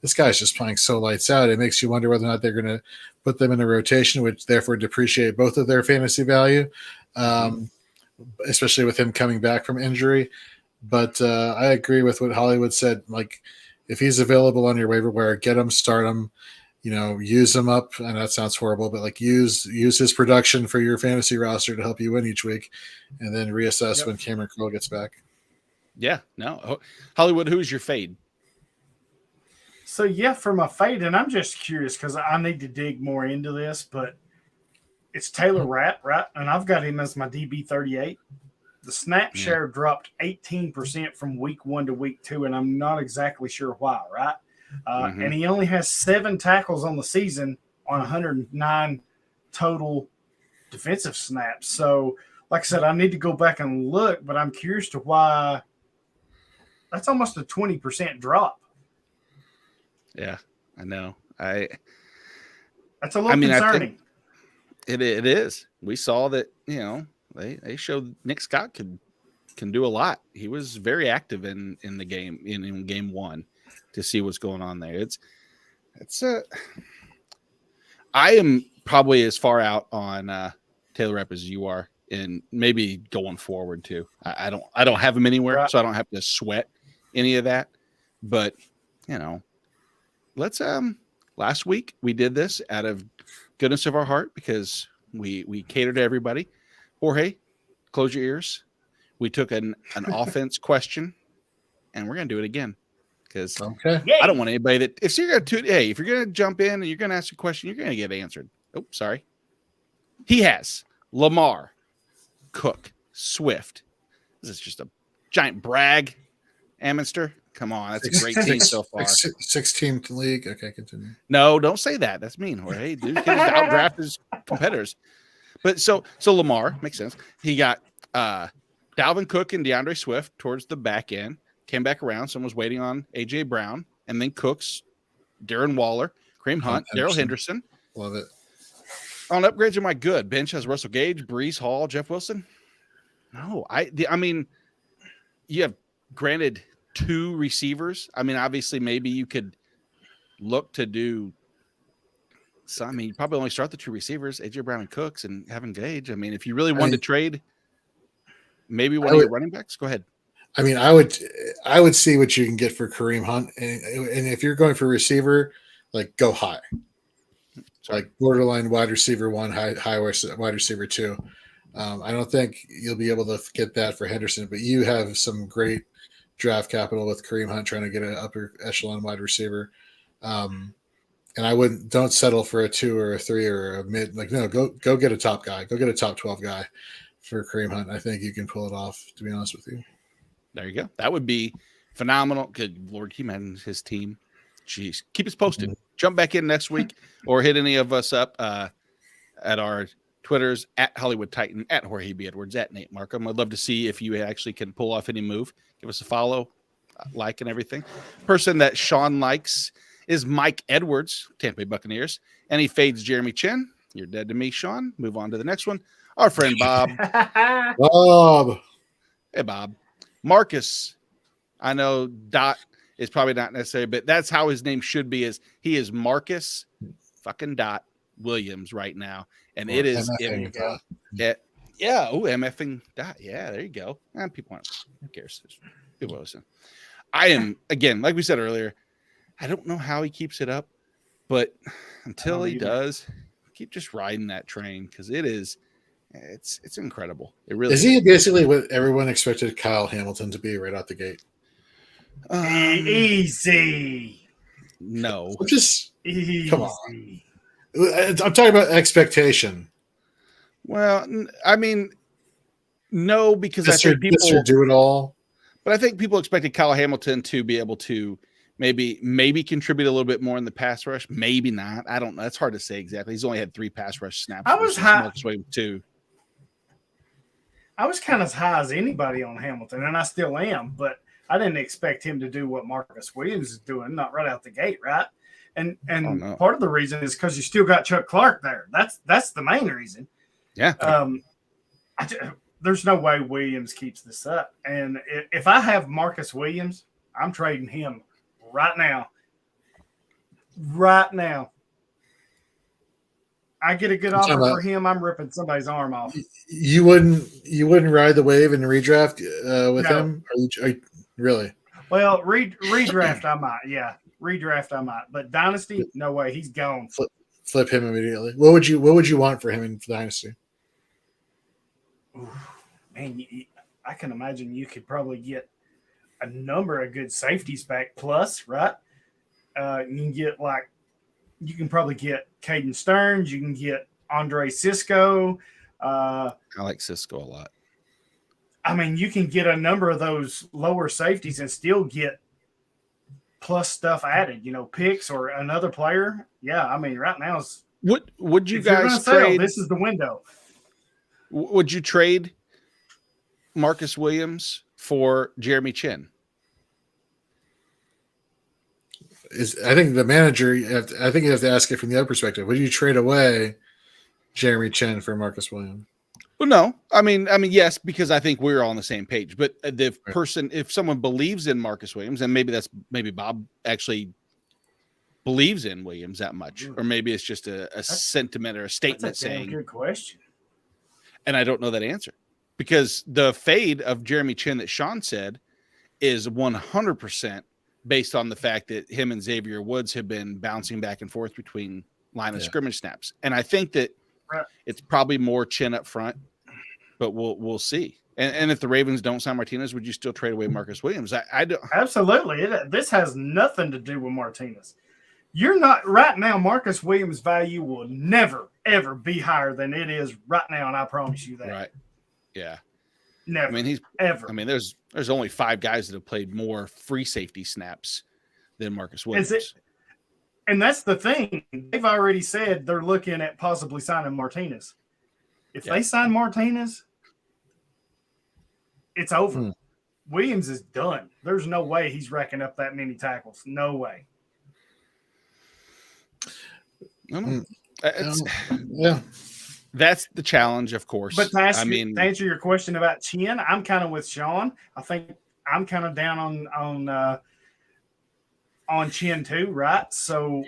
this guy's just playing so lights out. It makes you wonder whether or not they're going to put them in a rotation, which therefore depreciate both of their fantasy value, especially with him coming back from injury. But I agree with what Hollywood said. Like, if he's available on your waiver wire, get him, start him. Use him up. And that sounds horrible, but like use his production for your fantasy roster to help you win each week, and then reassess when Cameron Curl gets back. Yeah, no. Hollywood, who's your fade? So, for my fade, and I'm just curious because I need to dig more into this, but it's Taylor Rapp, right? And I've got him as my DB 38. The snap share dropped 18% from week 1 to week 2, and I'm not exactly sure why, right? And he only has 7 tackles on the season on 109 total defensive snaps. So, like I said, I need to go back and look, but I'm curious to why that's almost a 20% drop. Yeah, I know. That's a little concerning. It is. We saw that, they showed Nick Scott can do a lot. He was very active in the game in game 1 to see what's going on there. I am probably as far out on Taylor Rapp as you are, and maybe going forward too. I don't have him anywhere, right. So I don't have to sweat any of that. But let's last week we did this out of goodness of our heart because we catered to everybody. Jorge, close your ears. We took an offense question, and we're gonna do it again because I don't want anybody that if you're gonna jump in and you're gonna ask a question, you're gonna get answered. Oh, sorry. He has Lamar, Cook, Swift. This is just a giant brag. Ammonster, come on, that's a great team so far. 16th league. Okay, continue. No, don't say that. That's mean. Jorge, dude, can outdraft his competitors. But so Lamar makes sense. He got Dalvin Cook and DeAndre Swift towards the back end. Came back around. Someone was waiting on AJ Brown, and then Cooks, Darren Waller, Kareem Hunt, Darrell Henderson. Love it. On upgrades, am I good? Bench has Russell Gage, Breece Hall, Jeff Wilson. No, I mean, you have granted 2 receivers. I mean, obviously, maybe you could look to do. So I mean, you probably only start the 2 receivers, AJ Brown and Cooks, and having Gage. I mean, if you really wanted to trade, maybe one of your running backs. Go ahead. I mean, I would see what you can get for Kareem Hunt, and if you're going for receiver, like go high, like borderline wide receiver 1, high wide receiver 2. I don't think you'll be able to get that for Henderson, but you have some great draft capital with Kareem Hunt trying to get an upper echelon wide receiver. And don't settle for a 2 or a 3 or a mid. Like, no, go get a top guy. Go get a top 12 guy for Kareem Hunt. I think you can pull it off, to be honest with you. There you go. That would be phenomenal. Good Lord, he and his team. Jeez, keep us posted. Jump back in next week or hit any of us up at our Twitters at Hollywood Titan, at Jorge B. Edwards, at Nate Markham. I'd love to see if you actually can pull off any move. Give us a follow, like, and everything. Person that Sean likes is Mike Edwards, Tampa Bay Buccaneers, and he fades Jeremy Chin. You're dead to me, Sean. Move on to the next one. Our friend Bob. Bob. Hey, Bob. Marcus. I know Dot is probably not necessary, but that's how his name should be. He is Marcus fucking Dot Williams right now. And it is MFing Dot. Yeah, there you go. And people want who cares? People listen. I am, again, like we said earlier, I don't know how he keeps it up, but until he does, keep just riding that train because it's incredible. It really is. He basically what everyone expected Kyle Hamilton to be right out the gate? Easy. No. Just easy. Come on. I'm talking about expectation. Well, I mean, no, because I think people do it all. But I think people expected Kyle Hamilton to be able to maybe contribute a little bit more in the pass rush. Maybe not. I don't know. It's hard to say exactly. He's only had 3 pass rush snaps. I was high. 2. I was kind of as high as anybody on Hamilton, and I still am. But I didn't expect him to do what Marcus Williams is doing, not right out the gate, right? And part of the reason is because you still got Chuck Clark there. That's the main reason. Yeah. There's no way Williams keeps this up. And if I have Marcus Williams, I'm trading him right now. Right now. I get a good offer for him, I'm ripping somebody's arm off. You wouldn't ride the wave and redraft with him? Are you really? Well, redraft I might, yeah. Redraft I might, but Dynasty, no way. He's gone. Flip him immediately. What would you want for him in Dynasty? Ooh, man, I can imagine you could probably get a number of good safeties back plus, right? You can probably get Caden Stearns. You can get Andre Cisco. I like Cisco a lot. I mean, you can get a number of those lower safeties and still get plus stuff added, picks or another player. Yeah, I mean, right now is would you if you're guys gonna sell, trade? this is the window. Would you trade Marcus Williams for Jeremy Chin? I think the manager. I think you have to ask it from the other perspective. Would you trade away Jeremy Chin for Marcus Williams? Well, no. I mean, yes, because I think we're all on the same page. But the person, if someone believes in Marcus Williams, and maybe Bob actually believes in Williams that much, or maybe it's just a sentiment or a statement saying. Good question. And I don't know that answer, because the fade of Jeremy Chin that Sean said is 100% based on the fact that him and Xavier Woods have been bouncing back and forth between line of scrimmage snaps, and I think that. It's probably more Chin up front, but we'll see. And if the Ravens don't sign Martinez, would you still trade away Marcus Williams? I don't. Absolutely. This has nothing to do with Martinez. You're not right now. Marcus Williams' value will never, ever be higher than it is right now, and I promise you that. Right. Yeah. Never. I mean, he's ever. I mean, there's only 5 guys that have played more free safety snaps than Marcus Williams. And that's the thing. They've already said they're looking at possibly signing Martinez. If they sign Martinez, it's over. Williams is done. There's no way he's racking up that many tackles. No way. That's the challenge, of course. But to answer your question about Chin, I'm kind of with Sean. I think I'm kind of down on Chin too, right? So,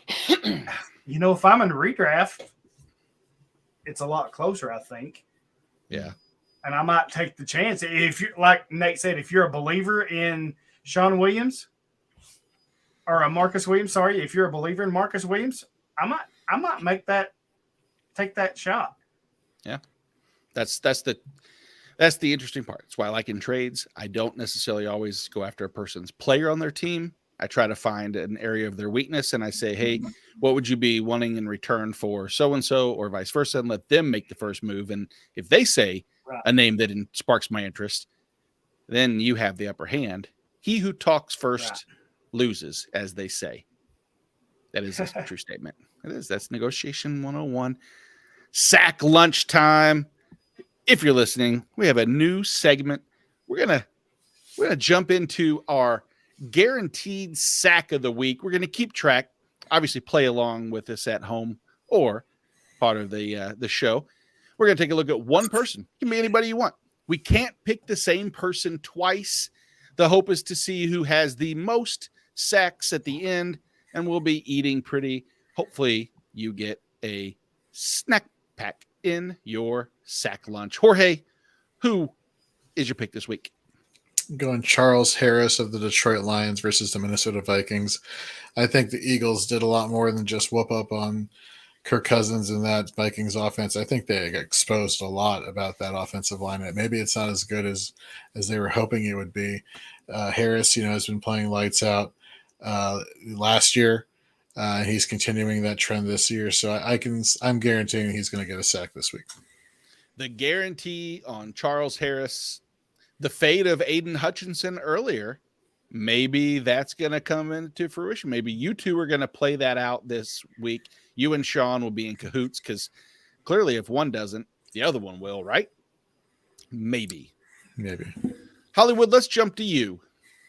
if I'm in redraft, it's a lot closer, I think. Yeah. And I might take the chance. If you, like Nate said, if you're a believer in Sean Williams or a Marcus Williams, sorry, if you're a believer in Marcus Williams, I might take that shot. Yeah. That's the interesting part. That's why I like in trades, I don't necessarily always go after a person's player on their team. I try to find an area of their weakness, and I say, hey, what would you be wanting in return for so-and-so, or vice versa, and let them make the first move. And if they say a name that sparks my interest, then you have the upper hand. He who talks first loses, as they say. That is a true statement. It is. That's negotiation 101. Sack lunchtime. If you're listening, we have a new segment. We're gonna jump into our guaranteed sack of the week. We're gonna keep track. Obviously, play along with us at home or part of the show. We're gonna take a look at one person. It can be anybody you want. We can't pick the same person twice. The hope is to see who has the most sacks at the end, and we'll be eating pretty. Hopefully, you get a snack pack in your sack lunch. Jorge, who is your pick this week? Going Charles Harris of the Detroit Lions versus the Minnesota Vikings. I think the Eagles did a lot more than just whoop up on Kirk Cousins and that Vikings offense. I think they exposed a lot about that offensive line. Maybe it's not as good as they were hoping it would be. Harris, has been playing lights out last year. He's continuing that trend this year, so I'm guaranteeing he's going to get a sack this week. The guarantee on Charles Harris, the fate of Aiden Hutchinson earlier, maybe that's going to come into fruition. Maybe you two are going to play that out this week. You and Sean will be in cahoots because clearly if one doesn't, the other one will, right? Maybe. Hollywood, let's jump to you.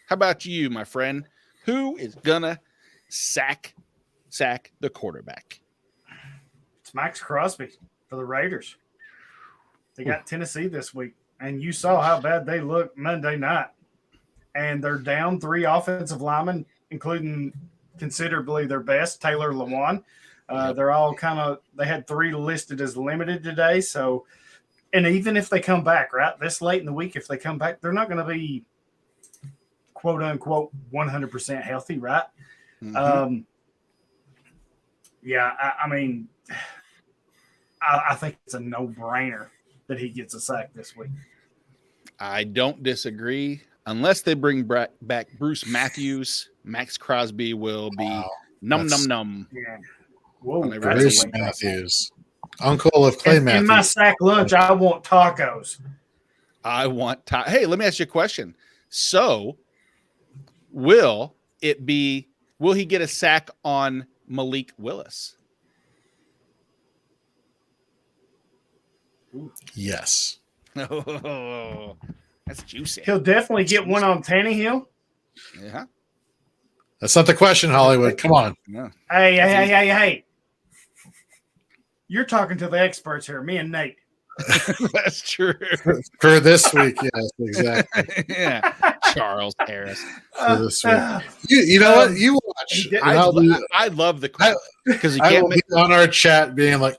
How about you, my friend? Who is going to sack the quarterback? It's Max Crosby for the Raiders. They got Tennessee this week, and you saw how bad they looked Monday night. And they're down 3 offensive linemen, including considerably their best, Taylor Lewan. They're all they had 3 listed as limited today. So, and even if they come back, right, this late in the week, if they come back, they're not going to be quote unquote 100% healthy, right? Mm-hmm. I mean, I think it's a no-brainer that he gets a sack this week. I don't disagree. Unless they bring back Bruce Matthews, Max Crosby will be num. Yeah. Whoa, Bruce Matthews, uncle of Clay Matthews. In my sack lunch, I want tacos. I want Hey, let me ask you a question. So, will it be, will he get a sack on Malik Willis? Yes. Oh, that's juicy. He'll definitely get one on Tannehill. Yeah. That's not the question, Hollywood. Come on. No. Hey. You're talking to the experts here, me and Nate. That's true. For this week, yes, exactly. Yeah. Charles Harris. For this week. You know what? You watch. I love the quote because I will be on our chat being like,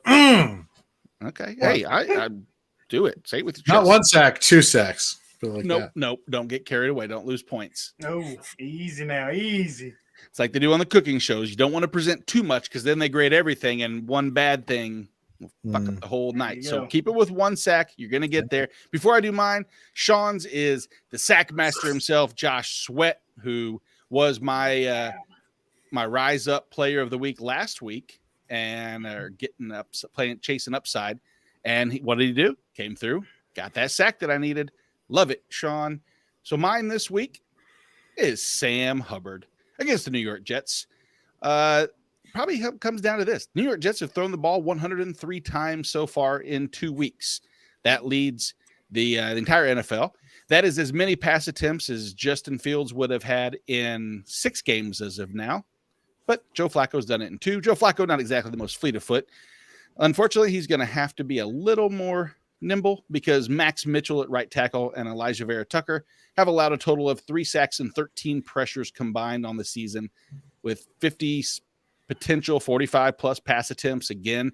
Okay. Hey, I do it. Say it with your chest. Not 1 sack, 2 sacks. Like Nope. Don't get carried away. Don't lose points. No, easy now. Easy. It's like they do on the cooking shows. You don't want to present too much because then they grade everything, and one bad thing will fuck up the whole night. So keep it with 1 sack. You're going to get there. Before I do mine, Sean's is the sack master himself, Josh Sweat, who was my Rise Up Player of the Week last week, and are getting up, chasing upside. And what did he do? Came through, got that sack that I needed. Love it, Sean. So mine this week is Sam Hubbard against the New York Jets. Probably comes down to this. New York Jets have thrown the ball 103 times so far in 2 weeks. That leads the entire NFL. That is as many pass attempts as Justin Fields would have had in 6 games as of now. But Joe Flacco's done it in 2. Joe Flacco, not exactly the most fleet of foot. Unfortunately, he's going to have to be a little more nimble because Max Mitchell at right tackle and Elijah Vera Tucker have allowed a total of 3 sacks and 13 pressures combined on the season with 50 potential 45 plus pass attempts. Again,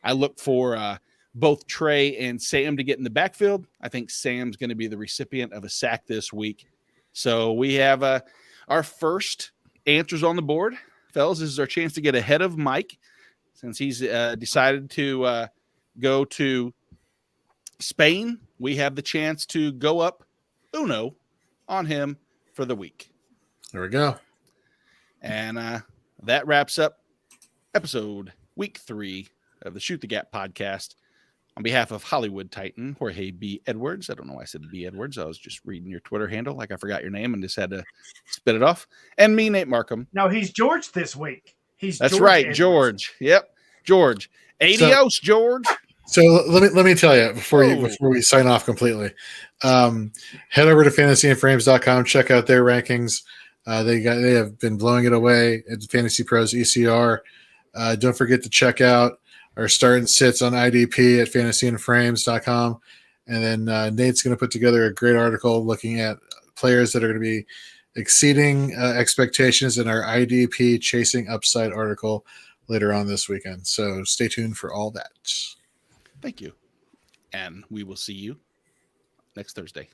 I look for both Trey and Sam to get in the backfield. I think Sam's going to be the recipient of a sack this week. So we have our first answers on the board. Fellas, this is our chance to get ahead of Mike since he's decided to go to Spain. We have the chance to go up uno on him for the week. There we go. And that wraps up episode week 3 of the Shoot the Gap podcast. On behalf of Hollywood Titan, Jorge B. Edwards. I don't know why I said B. Edwards. I was just reading your Twitter handle like I forgot your name and just had to spit it off. And me, Nate Markham. No, he's George this week. That's George right, Edwards. George. Yep, George. Adios, George. So let me tell you before we sign off completely. Head over to fantasyandframes.com, check out their rankings. They have been blowing it away at Fantasy Pros ECR. Don't forget to check out our start and sits on IDP at fantasyandframes.com. And then Nate's going to put together a great article looking at players that are going to be exceeding expectations in our IDP Chasing Upside article later on this weekend. So stay tuned for all that. Thank you. And we will see you next Thursday.